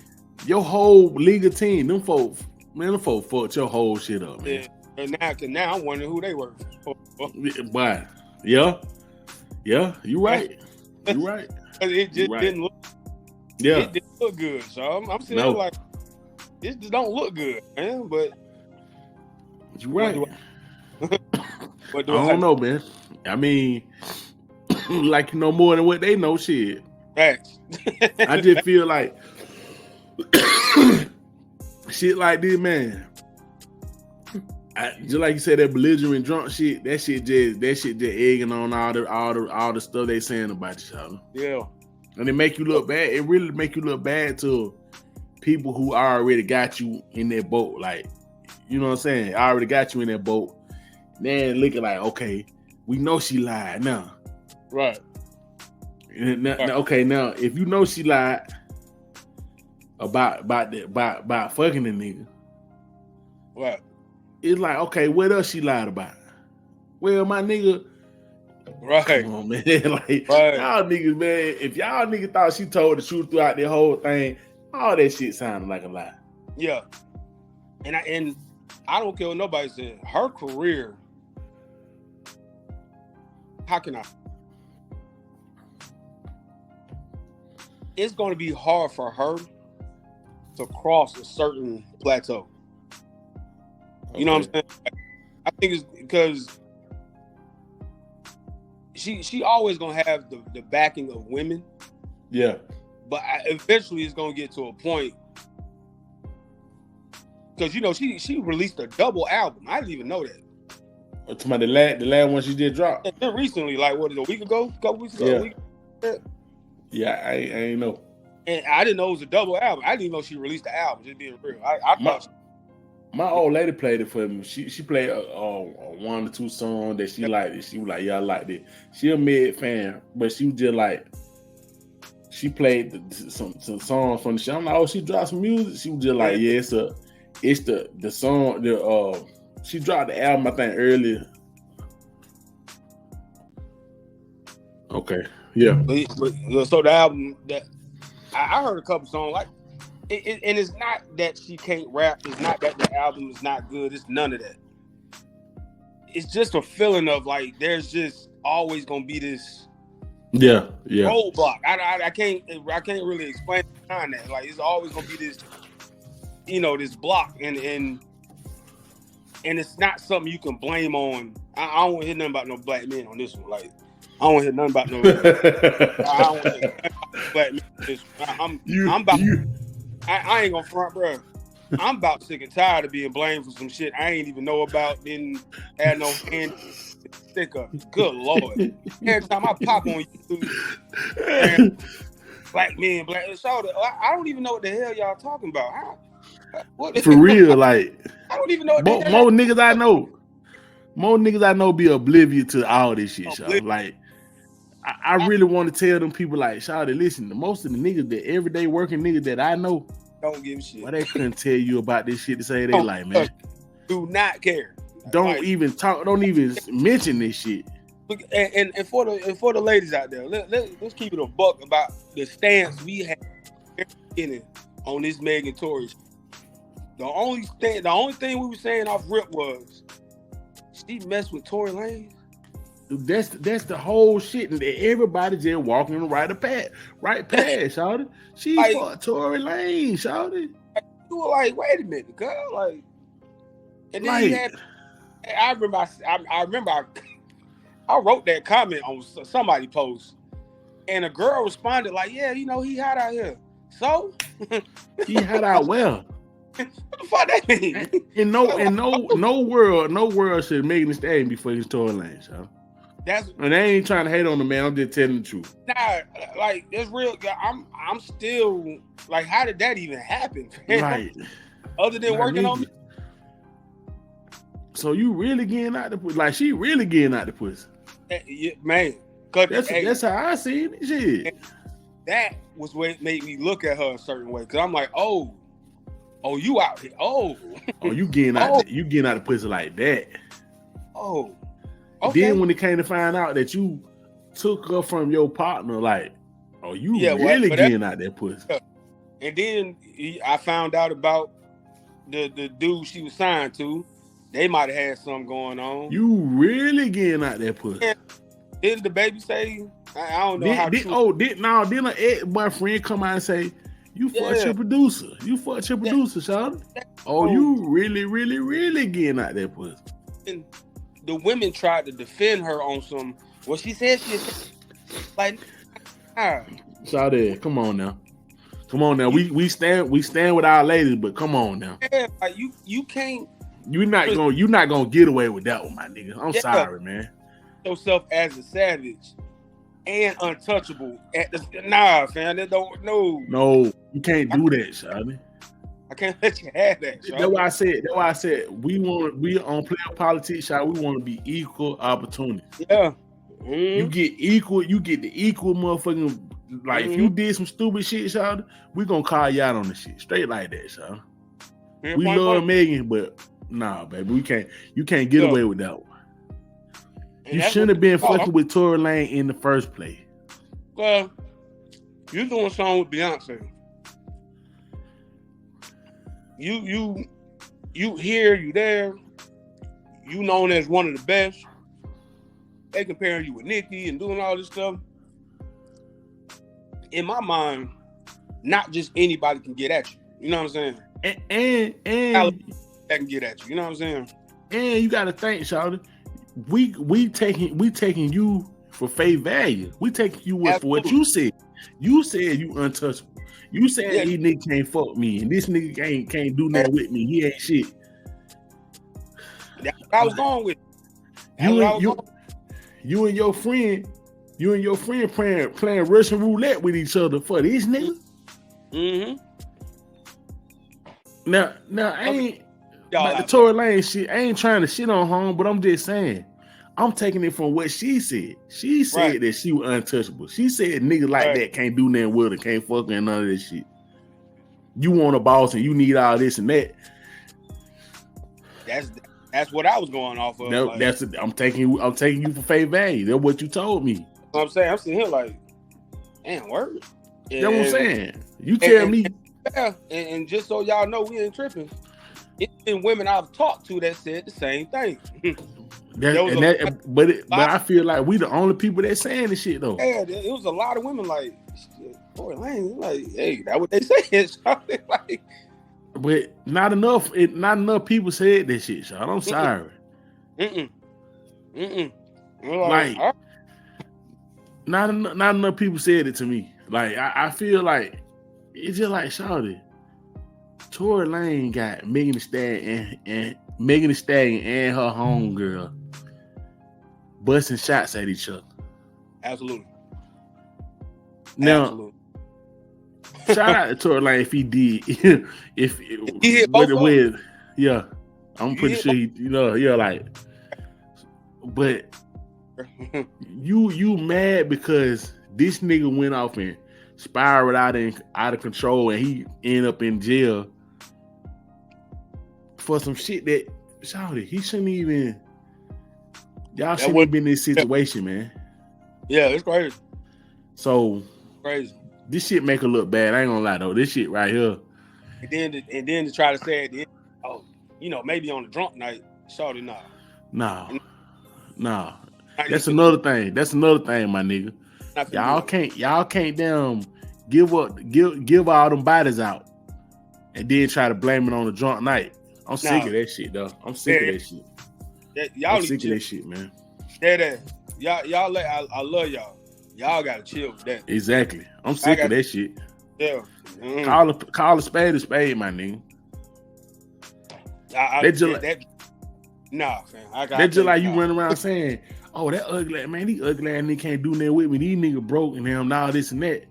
your whole legal team, them folks fucked your whole shit up, man. Yeah. And now I'm wondering who they were. Why? Yeah, you right. You right. It just didn't look. Yeah, it didn't look good. So I'm sitting there like, this just don't look good, man. But you right. I don't know, man. I mean, like you know more than what they know, shit. Facts. I just feel like shit like this, man. Just like you said, that belligerent drunk shit, that shit just egging on all the stuff they saying about each other. Yeah. And it make you look bad. It really make you look bad to people who already got you in their boat. Like, you know what I'm saying? I already got you in that boat. Then looking like, okay, we know she lied now. Right. Now, now if you know she lied about fucking the nigga. Right. It's like, okay, what else she lied about? Well, my nigga. Right. Come on, man. Like, y'all niggas, man, if y'all niggas thought she told the truth throughout the whole thing, all that shit sounded like a lie. Yeah. And I don't care what nobody said. Her career, how can I? It's going to be hard for her to cross a certain plateau. You know what I'm saying? I think it's because she always gonna have the backing of women. Yeah. But eventually it's gonna get to a point because you know she released a double album. I didn't even know that. To my the last one she did drop. Yeah, recently, like what, a week ago, a couple weeks ago. Yeah. Yeah, I ain't know. And I didn't know it was a double album. I didn't even know she released the album. Just being real, I thought. My old lady played it for me. She played one or two songs that she liked it. She was like, yeah, I liked it. She a mid fan, but she was just like, she played some songs from the show. I'm like, oh, she dropped some music. She was just like, yeah, it's the song. She dropped the album, I think, earlier. Okay, yeah. But so the album that I heard a couple songs like. And it's not that she can't rap. It's not that the album is not good. It's none of that. It's just a feeling of like there's just always gonna be this roadblock. I can't really explain behind that. Like it's always gonna be this, this block, and it's not something you can blame on. I don't want to hear nothing about no black men on this one. Like I don't want to hear nothing about no. I don't want to hear nothing about black men on this one. I'm about. I ain't gonna front, bro. I'm about sick and tired of being blamed for some shit I ain't even know about. Didn't have no hand stick up. Good Lord. Every time I pop on YouTube, black men, black shoulder, I don't even know what the hell y'all talking about. For real, like I don't even know what the hell. More niggas I know be oblivious to all this shit, y'all. Like I really want to tell them people like, Shawty, listen, most of the niggas, the everyday working niggas that I know, don't give a shit. Why they couldn't tell you about this shit to say they like, man. Do not care. Don't even talk. Don't even mention this shit. And for the ladies out there, let's keep it a buck about the stance we had on this Megan Tory. The only thing we were saying off rip was she messed with Tory Lanez. That's the whole shit, and everybody just walking in the right path, shawty. She fought Tory Lanez, shawty. You were like, wait a minute, girl, like, and then he had. I remember I wrote that comment on somebody post, and a girl responded like, yeah, he hot out here. So he hot out well. What the fuck that mean? In no world should Megan Thee Stallion be fucking Tory Lanez, y'all. And I ain't trying to hate on the man. I'm just telling the truth. Nah, like it's real. I'm still like, how did that even happen? Man? Right. Other than working on me. So you really getting out the pussy? Like she really getting out the pussy? Yeah, man. That's how I see it. Shit. That was what made me look at her a certain way. Cause I'm like, oh, you out here? Oh, you getting out? You getting out the pussy like that? Oh. Okay. Then when it came to find out that you took her from your partner, like, you really getting out that pussy. And then I found out about the dude she was signed to. They might have had something going on. You really getting out that pussy. And didn't the baby say, I don't know didn't an ex-boyfriend come out and say, you fucked your producer. You fucked your producer, Shawty. You really, really, really getting out that pussy. And the women tried to defend her on some. Well, she said like, Shawty, come on now. We stand with our ladies, but come on now. Yeah, like you can't. You're not gonna get away with that one, my nigga. I'm sorry, man. Yourself as a savage and untouchable. Nah, fam. That don't No, you can't do that, Shawty. I can't let you have that. That's why I said we on Playa Politics, Shawty. We want to be equal opportunity. Yeah. You get the equal motherfucking, like, if you did some stupid shit, Shawty, we gonna call you out on the shit. Straight like that, Shawty. We love Megan, but nah, baby, you can't get away with that one. You shouldn't have been fucking with Tory Lane in the first place. Well, you doing a song with Beyonce. You here, you there. You known as one of the best. They comparing you with Nicki and doing all this stuff. In my mind, not just anybody can get at you. You know what I'm saying? And that can get at you. You know what I'm saying? And you gotta think, Shawty. We taking you for face value. We taking you for what you said. You said you untouchable. You said these niggas can't fuck me, and this nigga can't do nothing with me. He ain't shit. That's what I was going with. You and your friend playing Russian roulette with each other for these niggas. Mm-hmm. Now I ain't like the Tory Lane shit. I ain't trying to shit on home, but I'm just saying. I'm taking it from what she said. She said that she was untouchable. She said niggas like that can't do nothing with her, can't fuck her and none of this shit. You want a boss and you need all this and that. That's what I was going off of. No, I'm taking you for face value. That's what you told me. What I'm saying, I'm sitting here like, damn, word. That's what I'm saying. You tell me. Yeah, and just so y'all know, we ain't tripping. It's been women I've talked to that said the same thing. But I feel like we the only people that saying this shit though. Yeah, it was a lot of women like, boy, Lane, like, hey, that's what they say. Like, but not enough people said this shit, Sean. I'm sorry. Like, not enough people said it to me. Like, I feel like it's just like, Shawty, Tory Lane got Megan Thee Stallion and her homegirl busting shots at each other. Absolutely. Now, shout out to Tory Lane if he did. if he hit both of them. Yeah, I'm pretty sure like. But you mad because this nigga went off and spiraled out of control and he ended up in jail for some shit that, Shawty, he shouldn't even. Y'all shouldn't have been in this situation, man. Yeah, it's crazy. So crazy. This shit make her look bad. I ain't gonna lie though. This shit right here. And then to try to say it, maybe on a drunk night, Shawty, nah. That's another thing. My nigga. Y'all can't damn give all them bodies out and then try to blame it on a drunk night. I'm sick of that shit, though. I'm sick of that shit. Y'all I'm sick of that shit, man. Y'all I love y'all. Y'all gotta chill with that. Exactly. I'm sick of that shit. Yeah. Call a spade, my nigga. Nah, fam. That's just like you run around saying, oh, that ugly man, these ugly ass nigga can't do nothing with me. These niggas broke and them, all this and that.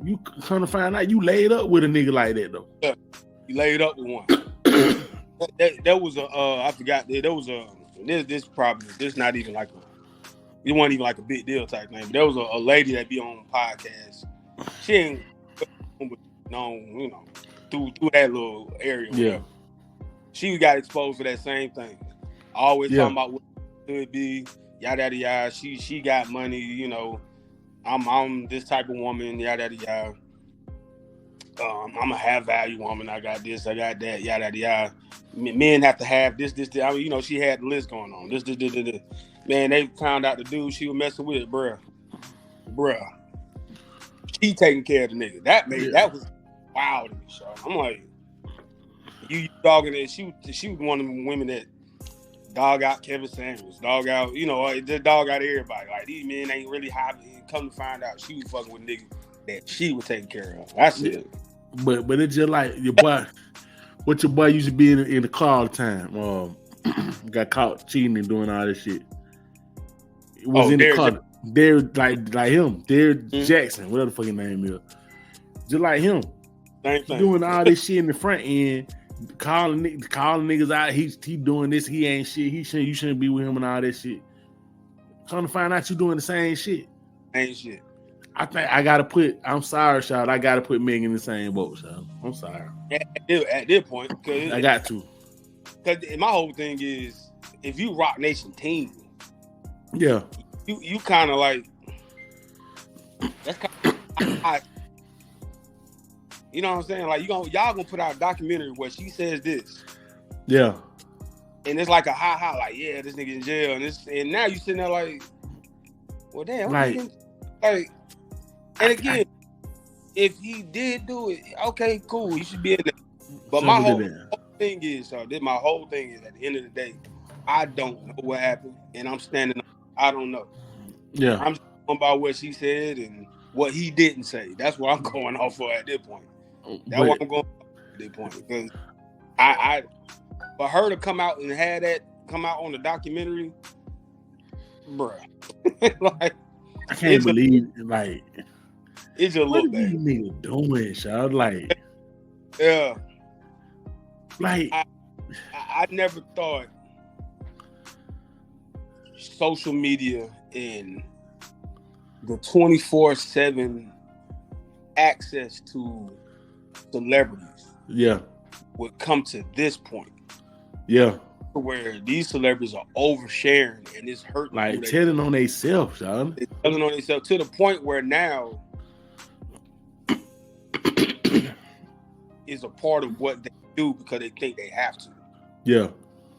You come to find out you laid up with a nigga like that though. Yeah, you laid up with one. That was a I forgot. There was a this not even like it wasn't even like a big deal type thing. But there was a lady that be on podcasts. She ain't known, you know, through that little area. Yeah. Whatever. She got exposed for that same thing. Always talking about what it could be, yada yada yada. She got money, you know. I'm this type of woman, yada yada yada. I'm a have value woman. I got this, I got that, yada yada yada. Men have to have this. I mean, you know, she had the list going on. This. Man, they found out the dude she was messing with, bruh. She taking care of the nigga. That was wild to me, so I'm like, you dogging it. She was one of them women that dog out Kevin Samuels, dog out, you know, just dog out everybody. Like, these men ain't really hot. Come to find out, she was fucking with niggas that she was taking care of. That's it. But it's just like your boy. What your boy used to be in the car all the time. Got caught cheating and doing all this shit. It was in the car. They're like him. They're Jackson, whatever the fucking name is. Just like him. Same thing. Doing all this shit in the front end, calling niggas out. He doing this. He ain't shit. You shouldn't be with him and all that shit. Come to find out you doing the same shit. Ain't shit. I think I gotta put. I'm sorry, Shad. I gotta put Meg in the same boat, Shad. I'm sorry. At this point, I got to. Because my whole thing is, if you Rock Nation team, yeah, you kind of like that's kind of, you know what I'm saying? Like y'all gonna put out a documentary where she says this, yeah, and it's like a like yeah, this nigga in jail, and now you sitting there like, well damn, like. And again, if he did do it, okay, cool, he should be in there. But my whole thing is, at the end of the day, I don't know what happened, and I'm standing up. I don't know. Yeah, I'm just going by what she said and what he didn't say. That's what I'm going off for at this point. That's what I'm going at this point, because I for her to come out and have that come out on the documentary, bruh, like I can't believe like. It's a little bad. What are you niggas doing, Shad? Like, yeah, like I never thought social media and the 24/7 access to celebrities, yeah, would come to this point, yeah, where these celebrities are oversharing and it's hurting, like telling on themselves, Shad. They're telling on themselves to the point where now. Is a part of what they do because they think they have to. Yeah.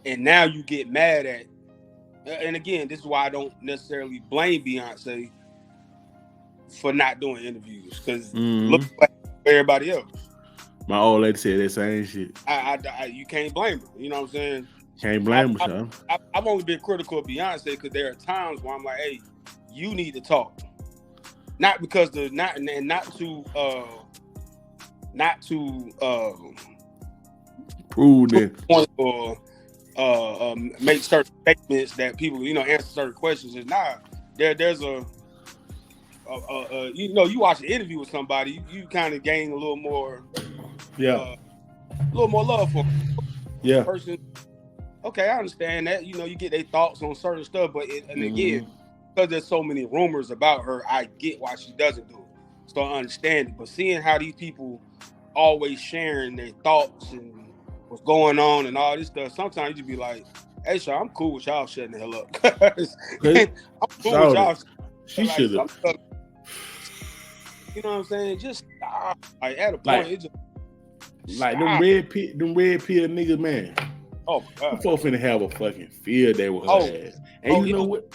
And now you get mad at, and again, this is why I don't necessarily blame Beyonce for not doing interviews, because look like everybody else. My old lady said that same shit. You can't blame her. You know what I'm saying? Can't blame her, son. I've only been critical of Beyonce because there are times where I'm like, hey, you need to talk. Not because not to prove that or make certain statements that people, you know, answer certain questions. Is there's a you know, you watch an interview with somebody, you kind of gain a little more love for the person. Okay, I understand that. You know, you get their thoughts on certain stuff, but again, because there's so many rumors about her, I get why she doesn't do it. So I understand it. But seeing how these people always sharing their thoughts and what's going on and all this stuff, sometimes you just be like, hey, Shaw, I'm cool with y'all shutting the hell up. I'm cool with y'all. She should have. You know what I'm saying? Just stop. Like, at a point, it just like them red pill niggas, man. Oh my God. I'm folks finna have a fucking field day with her ass. And you know what?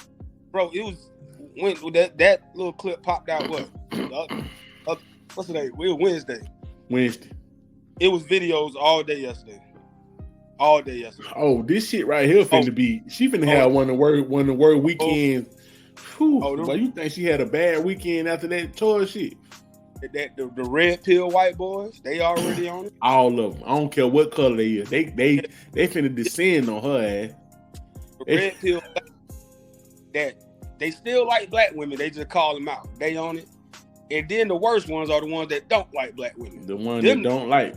Bro, it was when that little clip popped out, what's the day? It was Wednesday. It was videos all day yesterday. Oh, this shit right here finna be. She finna have one of the worst weekends. But you think she had a bad weekend after that tour shit? The red pill white boys, they already on it. All of them. I don't care what color they is. They finna descend on her ass. The red pill that they still like black women. They just call them out. They own it. And then the worst ones are the ones that don't like black women. The ones that don't like.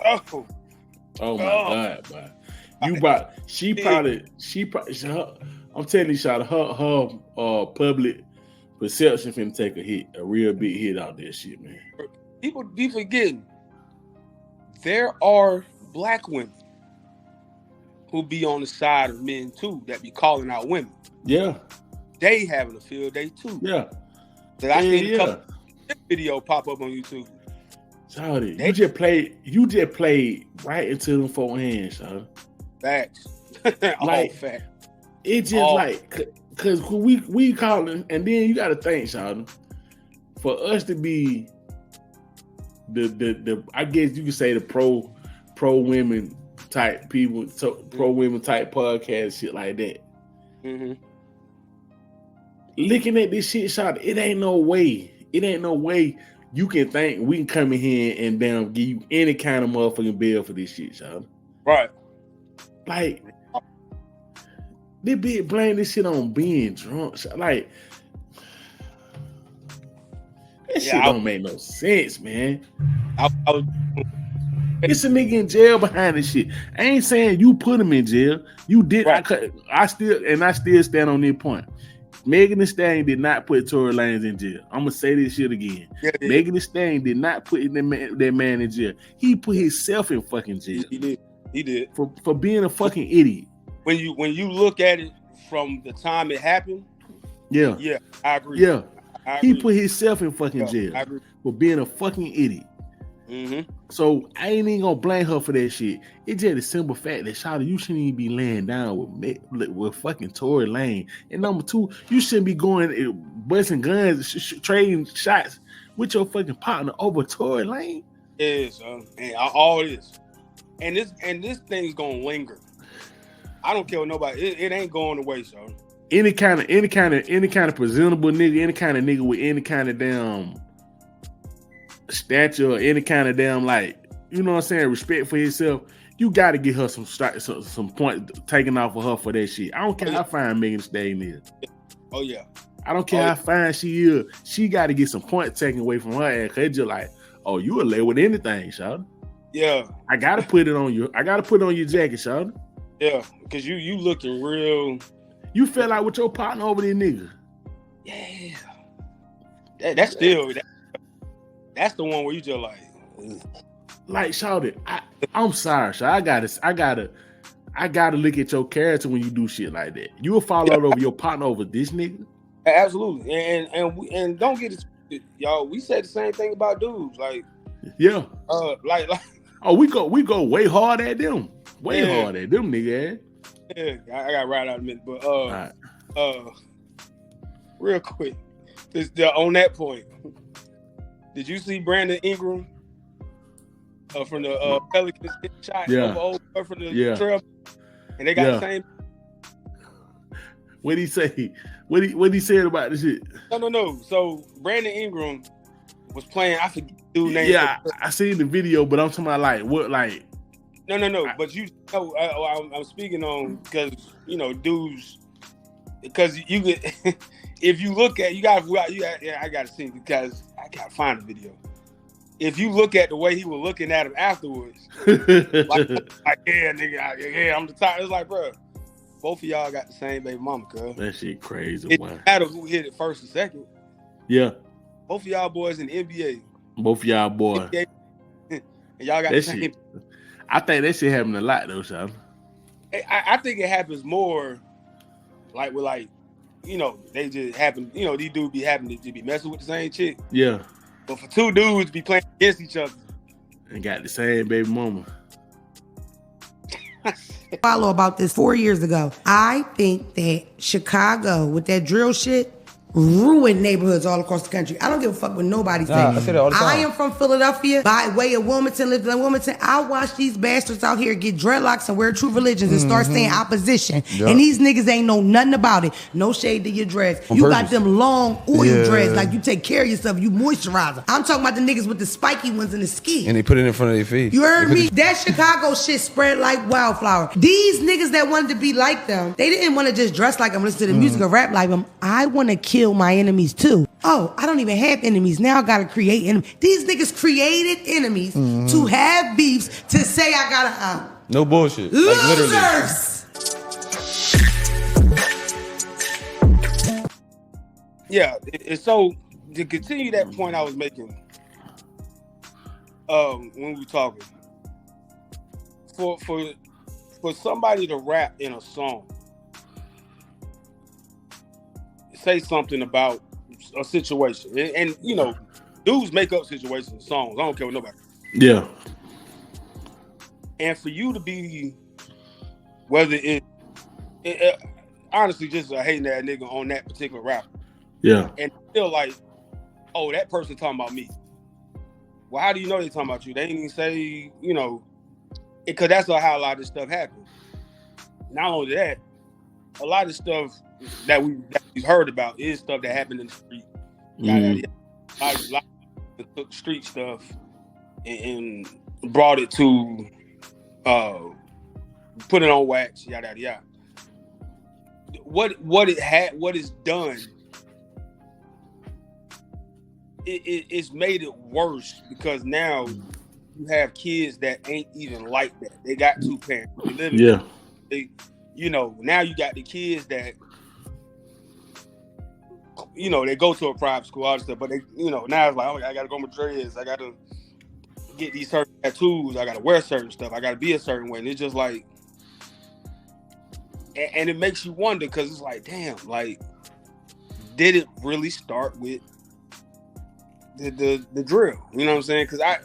Oh my God, boy. I'm telling you, Shawty, her public perception finna take a hit, a real big hit out there shit, man. People be forgetting there are black women who be on the side of men too that be calling out women. Yeah. They having a field day too. Yeah. That I seen a couple video pop up on YouTube. Shawty, you just played right into them four hands, Shawty. Facts. Like, fact. It's just like, cause we calling, and then you gotta think, Shawty, for us to be the I guess you could say the pro women type people, pro women type podcast, shit like that. Mm-hmm. Looking at this shit, Shawty, it ain't no way you can think we can come in here and damn give you any kind of motherfucking bill for this shit, Shawty. Right. Like, they be blame this shit on being drunk. Like, that shit don't make no sense, man. It's a nigga in jail behind this shit. I ain't saying you put him in jail. You did. Right. I still stand on this point. Megan Thee Stallion did not put Tory Lanez in jail. I'm gonna say this shit again. Yeah, Megan Thee Stallion did not put that man in jail. He put himself in fucking jail. He did for being a fucking idiot. When you look at it from the time it happened, yeah, I agree. Yeah, I agree. He put himself in fucking jail for being a fucking idiot. Mm-hmm. So I ain't even gonna blame her for that shit. It's just a simple fact that Shawty, you shouldn't even be laying down with fucking Tory Lanez. And number two, you shouldn't be going busting guns, trading shots with your fucking partner over Tory Lanez. Yes, and all this, and this thing's gonna linger. I don't care what nobody. It ain't going away, so. Any kind of presentable nigga, any kind of nigga with any kind of damn stature or any kind of damn, like, you know what I'm saying, respect for himself, you got to get her some point taken off of her for that shit. I don't care how fine Megan Thee Stallion is. Oh yeah. I don't care how fine she is. She got to get some point taken away from her ass. Cause it's just like, oh, you a lay with anything, Shawty. Yeah. I gotta put it on you. I gotta put it on your jacket, Shawty. Yeah, because you looking real. You feel like with your partner over there, nigga. Yeah. That's still. That's the one where you just like Shawty, I'm sorry, Shawty. I gotta look at your character when you do shit like that. You will fall out over your partner over this nigga. Absolutely, and don't get it, y'all. We said the same thing about dudes, like yeah, like oh, we go way hard at them, hard at them, nigga. Yeah, I got right out of a minute, but real quick, on that point. Did you see Brandon Ingram from the Pelicans shot over from the trail? And they got the same. What did he say? What he said about this shit? No. So Brandon Ingram was playing. I forget the dude name. Yeah, I seen the video, but I'm talking about like what, like. No. But you know, I'm speaking on because dudes. Because you get, if you look at, I got to see because I got to find the video. If you look at the way he was looking at him afterwards, like yeah, nigga, I'm the top. It's like, bro, both of y'all got the same baby mama, cuz. That shit crazy. It doesn't matter who hit it first or second. Yeah. Both of y'all boys in the NBA. Both of y'all boys. And y'all got that the same. Shit. I think that shit happen a lot though, Sean. I think it happens more. Like with they just happen. These dudes be happening to be messing with the same chick. Yeah. But for two dudes to be playing against each other and got the same baby mama. Follow about this 4 years ago. I think that Chicago with that drill shit, ruin neighborhoods all across the country. I don't give a fuck what nobody says. I say that all the time. I am from Philadelphia, by way of Wilmington, lived in Wilmington. I watch these bastards out here get dreadlocks and wear true religions and start saying opposition. Yep. And these niggas ain't know nothing about it. No shade to your dreads. You got them long oil dreads, like you take care of yourself, you moisturizer. I'm talking about the niggas with the spiky ones and the ski. And they put it in front of their face. You heard me? That Chicago shit spread like wildflower. These niggas that wanted to be like them, they didn't want to just dress like them, listen to the music or rap like them. I want to kill my enemies too. Oh, I don't even have enemies. Now I gotta create enemies. These niggas created enemies to have beefs to say I gotta no bullshit. Losers! Yeah, so to continue that point I was making when we were talking, for somebody to rap in a song, say something about a situation, and you know, dudes make up situations in songs. I don't care what nobody. Yeah. And for you to be, whether it honestly just a hating that nigga on that particular rapper. Yeah. And feel like, oh, that person talking about me. Well, how do you know they talking about you? They ain't even say, you know, because that's how a lot of this stuff happens. Not only that, a lot of stuff that we've heard about is stuff that happened in the street. A lot of took street stuff and brought it to put it on wax, yada yada yada. What it's done, it's made it worse because now you have kids that ain't even like that. They got two parents. They live they, you know, now you got the kids that, you know, they go to a private school, all this stuff, but they, you know, now it's like, oh, I gotta go with dreads, I gotta get these certain tattoos, I gotta wear certain stuff, I gotta be a certain way. And it's just like, and it makes you wonder, because it's like, damn, like, did it really start with the drill? You know what I'm saying? Because I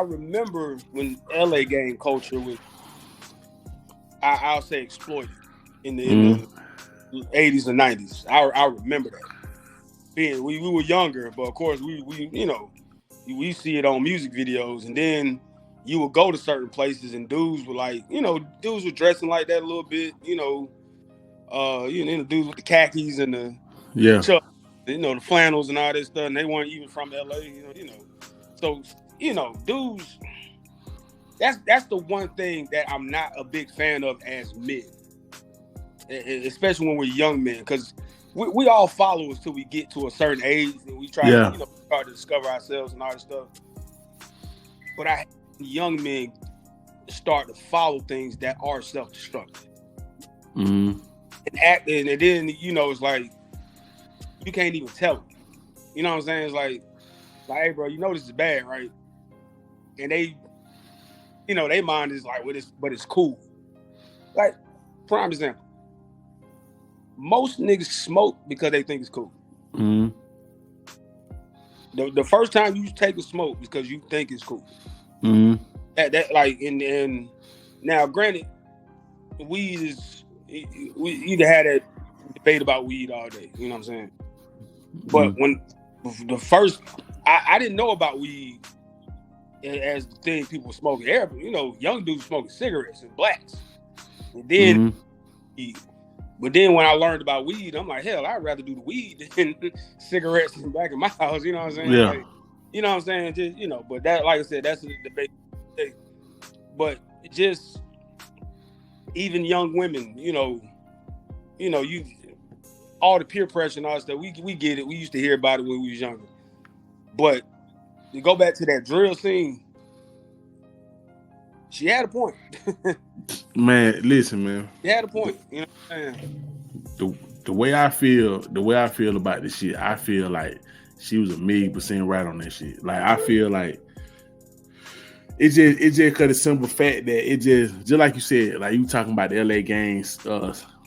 remember when LA gang culture was, I'll say, exploited in the 80s and 90s. I remember that. Being we were younger, but of course we you know, we see it on music videos, and then you would go to certain places and dudes were like, you know, dudes were dressing like that a little bit, you know, the dudes with the khakis and the you know, the flannels and all this stuff, and they weren't even from LA, you know. So, you know, dudes, that's the one thing that I'm not a big fan of as men, especially when we're young men, because we all follow until we get to a certain age, and we try to, you know, start to discover ourselves and all this stuff. But I young men start to follow things that are self-destructive. And then, you know, it's like you can't even tell them. You know what I'm saying? It's like, hey, bro, you know this is bad, right? And they, you know, their mind is like, but it's cool. Like, prime example. Most niggas smoke because they think it's cool. The first time you take a smoke because you think it's cool. That like, and now, granted, weed is, you can have that debate about weed all day. You know what I'm saying? But when the first, I didn't know about weed as the thing people were smoking. You know, young dudes smoking cigarettes and blacks. And then, but then when I learned about weed, I'm like, hell, I'd rather do the weed than cigarettes in the back of my house. You know what I'm saying? Yeah. Like, you know what I'm saying? Just, you know, but that, like I said, that's a debate. But just even young women, you know, you all the peer pressure and all that stuff. We get it. We used to hear about it when we was younger. But to go back to that drill scene, she had a point. Man, listen, man. She had a point. You know what I'm saying? The way I feel about this shit, I feel like she was 1,000,000% right on that shit. Like, I feel like it's just because the simple fact that it just like you said, like you talking about the LA gangs.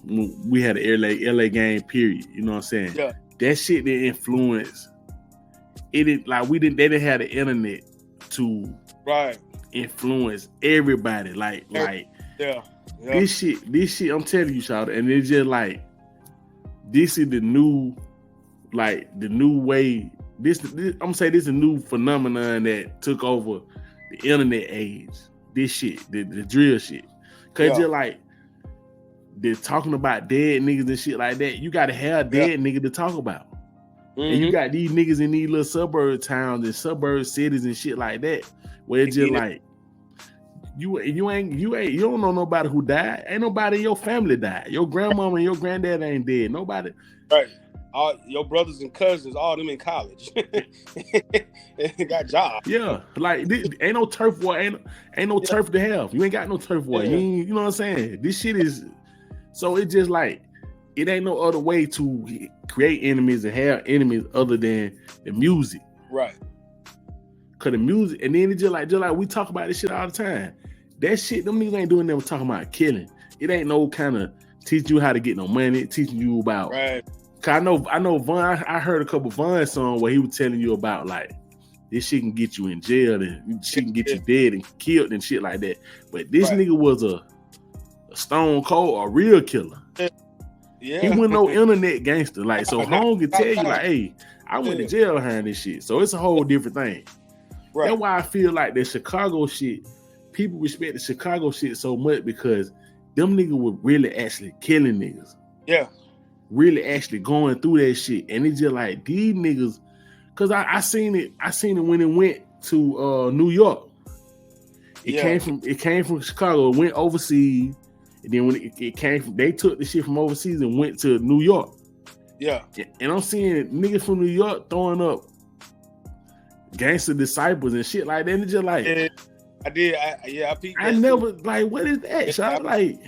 We had an LA gang period. You know what I'm saying? Yeah. That shit didn't influence. It didn't, like, they didn't have the internet to influence everybody. Like this shit. I'm telling you, Shawty, and it's just like, this is the new like the new way. This I'm gonna say this is a new phenomenon that took over the internet age. This shit, the drill shit, cause just like they're talking about dead niggas and shit like that. You gotta have dead niggas to talk about, and you got these niggas in these little suburb towns and suburb cities and shit like that, where it's just like you don't know nobody who died. Ain't nobody in your family died. Your grandmama and your granddad ain't dead. Nobody. Right. All your brothers and cousins, all them in college, got jobs. Yeah, like ain't no turf war, ain't no turf to have. You ain't got no turf war. You know what I'm saying? This shit is so it's just like it ain't no other way to create enemies and have enemies other than the music. Right. Cause the music, and then it's just like we talk about this shit all the time. That shit, them niggas ain't doing them talking about killing. It ain't no kind of teaching you how to get no money, teaching you about. Right. Cause I know Von. I heard a couple Von songs where he was telling you about like this shit can get you in jail and shit can get you dead and killed and shit like that. But this nigga was a stone cold, a real killer. Yeah. He wasn't no internet gangster. Like so, Home can tell you like, hey, I went to jail behind this shit. So it's a whole different thing. Right. That's why I feel like the Chicago shit. People respect the Chicago shit so much because them niggas were really actually killing niggas. Yeah. Really actually going through that shit. And it's just like these niggas, cause I seen it when it went to New York. It came from Chicago, it went overseas, and then when it came from, they took the shit from overseas and went to New York. Yeah. And I'm seeing niggas from New York throwing up gangster disciples and shit like that. And it's just like I did. I peeped. I never like what is that? So like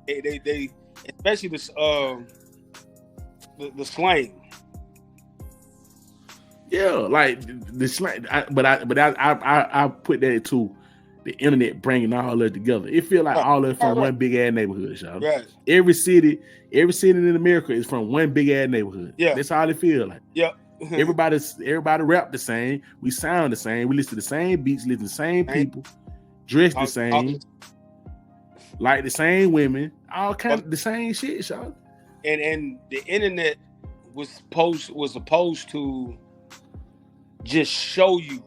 they especially the slang. Yeah, like the slang. I put that to the internet bringing all that together. It feel like all that from one big ass neighborhood, y'all. Right. Every city in America is from one big ass neighborhood. Yeah, that's all it feel like. Yep. everybody rap the same. We sound the same. We listen to the same beats, listen to the same people, dress the same, like the same women, all kind of the same shit, y'all. And the internet was supposed to just show you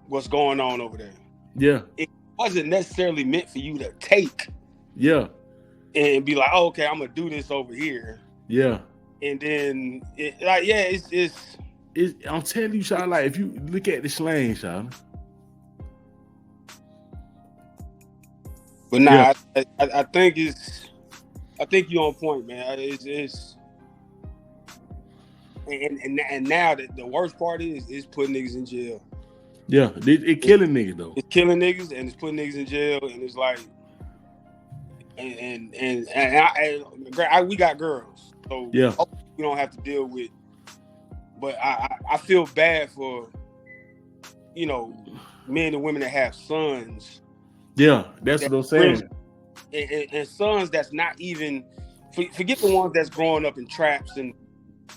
what's going on over there. Yeah. It wasn't necessarily meant for you to take. Yeah. And be like, oh, okay, I'm gonna do this over here. Yeah. And then it's I'm telling you, Sean, like if you look at the slang, Sean. But nah, yeah. I think you're on point, man. It's and now the worst part is putting niggas in jail. Yeah, it killing niggas though. It's killing niggas and it's putting niggas in jail, and it's like, and we got girls, so yeah, we don't have to deal with. But I feel bad for, men and women that have sons. Yeah, that's what I'm saying. And sons that's not even forget the ones that's growing up in traps and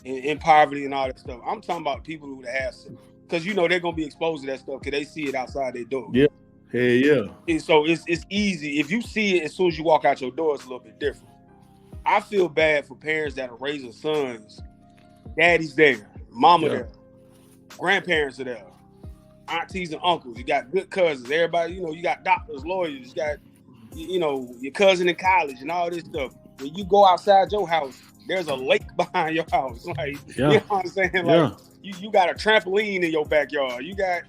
in poverty and all that stuff. I'm talking about people who have sons. Because they're gonna be exposed to that stuff because they see it outside their door. Yeah, hey, yeah. And so it's easy if you see it as soon as you walk out your door. It's a little bit different. I feel bad for parents that are raising sons. Daddy's there, mama there, grandparents are there, aunties and uncles. You got good cousins. Everybody, you got doctors, lawyers. You got, your cousin in college and all this stuff. When you go outside your house, there's a lake behind your house. Like, you know what I'm saying? Like. You got a trampoline in your backyard. You got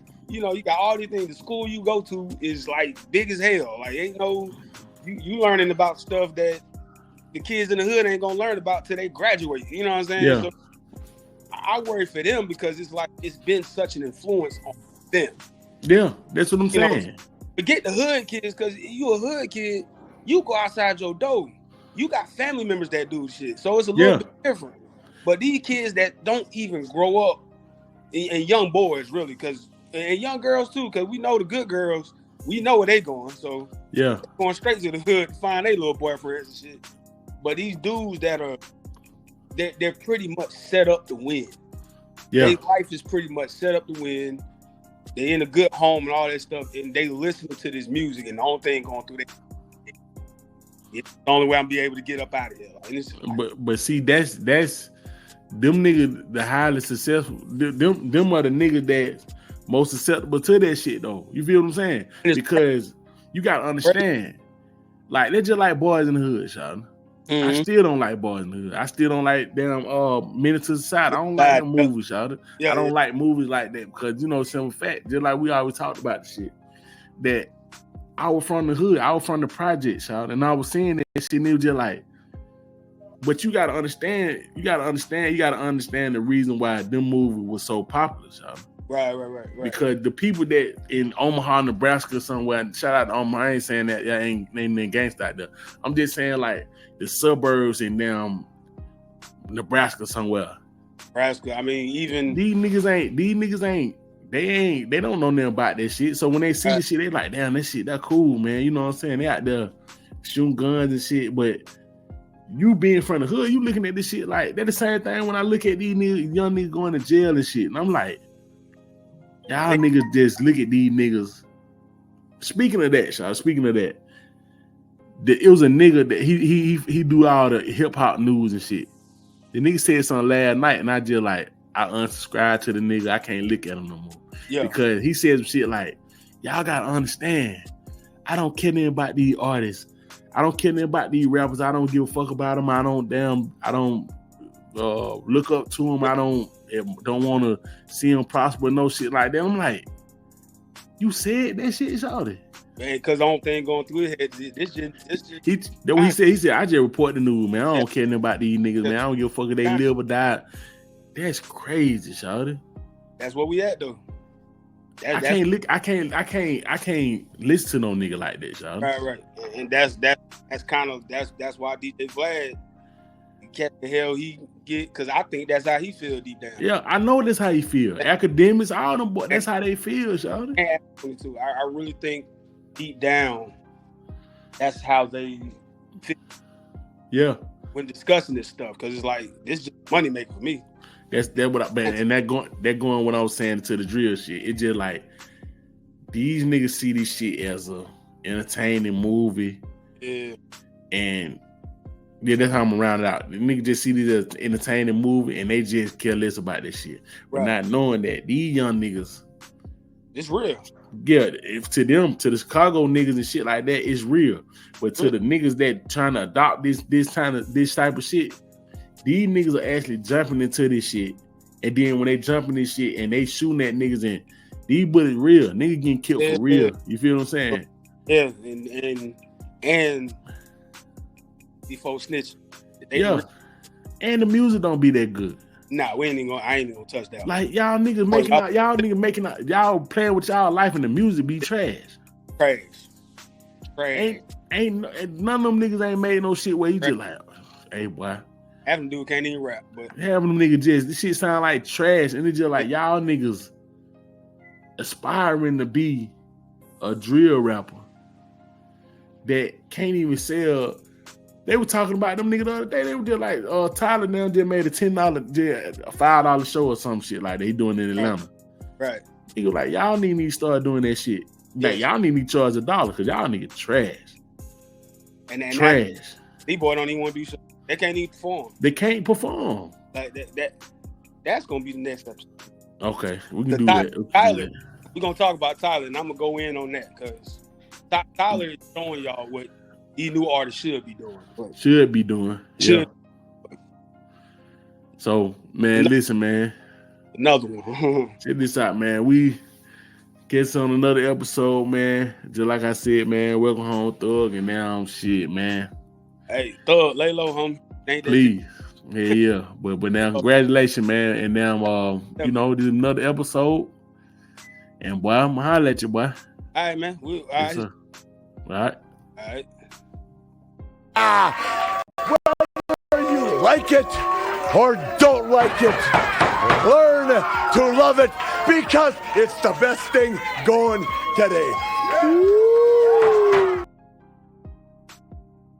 all these things. The school you go to is like big as hell. Like ain't no you learning about stuff that the kids in the hood ain't gonna learn about till they graduate. You know what I'm saying? Yeah. So I worry for them because it's like it's been such an influence on them. Yeah, that's what I'm saying. Forget the hood kids, because you a hood kid, you go outside your door. You got family members that do shit. So it's a little bit different. But these kids that don't even grow up, and young boys really, and young girls too, because we know the good girls, we know where they going. So they're going straight to the hood to find their little boyfriends and shit. But these dudes that are, they're pretty much set up to win. Yeah, their life is pretty much set up to win. They in a good home and all that stuff, and they listen to this music, and the only thing going through it's the only way I'm be able to get up out of here. Like, but see, that's them niggas, the highly successful, them are the niggas that's most susceptible to that shit though. You feel what I'm saying? Because you gotta understand, like they're just like Boys in the Hood, y'all. I still don't like Boys in the Hood. I still don't like them Minute to Society. I don't like them movies, y'all. I don't like movies like that because you know, simple fact, just like we always talked about the shit, that I was from the hood, I was from the projects, y'all, and I was seeing that shit, and it was just like, but you gotta understand the reason why them movie was so popular, y'all. Right. Because the people that in Omaha, Nebraska, somewhere, shout out to Omaha, I ain't saying that y'all ain't gangsta out there. I'm just saying like the suburbs in them Nebraska somewhere. Nebraska, I mean, even these niggas ain't, they don't know nothing about that shit. So when they see this shit, they like, damn, that shit, that cool, man. You know what I'm saying? They out there shooting guns and shit, but you being from the hood, you looking at this shit like, that the same thing when I look at these niggas, young niggas going to jail and shit. And I'm like, y'all niggas just look at these niggas. Speaking of that, it was a nigga that he do all the hip hop news and shit. The nigga said something last night, and I just like, I unsubscribed to the nigga. I can't look at him no more. Yeah. Because he said some shit like, y'all gotta understand, I don't care nothing about these artists. I don't care nothing about these rappers. I don't give a fuck about them. I don't look up to them. I don't want to see them prosper, no shit like that. I'm like, you said that shit, shawty. Man, because the only thing going through his head, this shit. He said, I just report the news, man. I don't care nothing about these niggas, man. I don't give a fuck if they live or die. That's crazy, shawty. That's where we at, though. I can't listen to no nigga like that, y'all. Right. And that's why DJ Vlad kept the hell he get, because I think that's how he feel deep down. Yeah, I know that's how he feel. Academics, all them boys, that's how they feel, y'all. I really think deep down, that's how they feel. Yeah. When discussing this stuff, because it's like, this is just money maker for me. That's what I man, and that going what I was saying to the drill shit. It just like these niggas see this shit as a entertaining movie. Yeah. And yeah, that's how I'm gonna round it out. The niggas just see this as an entertaining movie and they just care less about this shit. But not knowing that these young niggas, it's real. Yeah, if to them, to the Chicago niggas and shit like that, it's real. But to the niggas that trying to adopt this type of shit, these niggas are actually jumping into this shit. And then when they jump in this shit and they shooting at niggas and these bullets real. Niggas getting killed for real. You feel what I'm saying? Yeah, and these folks snitching. And the music don't be that good. Nah, I ain't even gonna touch that. Like y'all niggas making out, y'all playing with y'all life and the music be trash. Ain't none of them niggas ain't made no shit where you just like, hey boy. Having dude can't even rap, but having them niggas just, this shit sound like trash, and it's just like y'all niggas aspiring to be a drill rapper that can't even sell. They were talking about them niggas the other day. They were just like, Tyler now just made a $5 show or some shit like they doing in Atlanta. Right. He was like, y'all need to start doing that shit. Like y'all need to charge $1 because y'all niggas trash. And trash. These boys don't even want to do shit. They can't even perform. They can't perform. Like that's gonna be the next episode. Okay, we can do that. Tyler, we're gonna talk about Tyler, and I'm gonna go in on that because Tyler is showing y'all what these new artists should be doing. Yeah. So, man, listen, man. Another one. Check this out, man. We get on another episode, man. Just like I said, man. Welcome home, Thug, and now shit, man. Hey, Thug, lay low, homie. Please. Yeah. But now, congratulations, man. And now, this is another episode. And boy, I'm gonna holler at you, boy. All right, man. All right. Yes, all right. Whether you like it or don't like it, learn to love it because it's the best thing going today.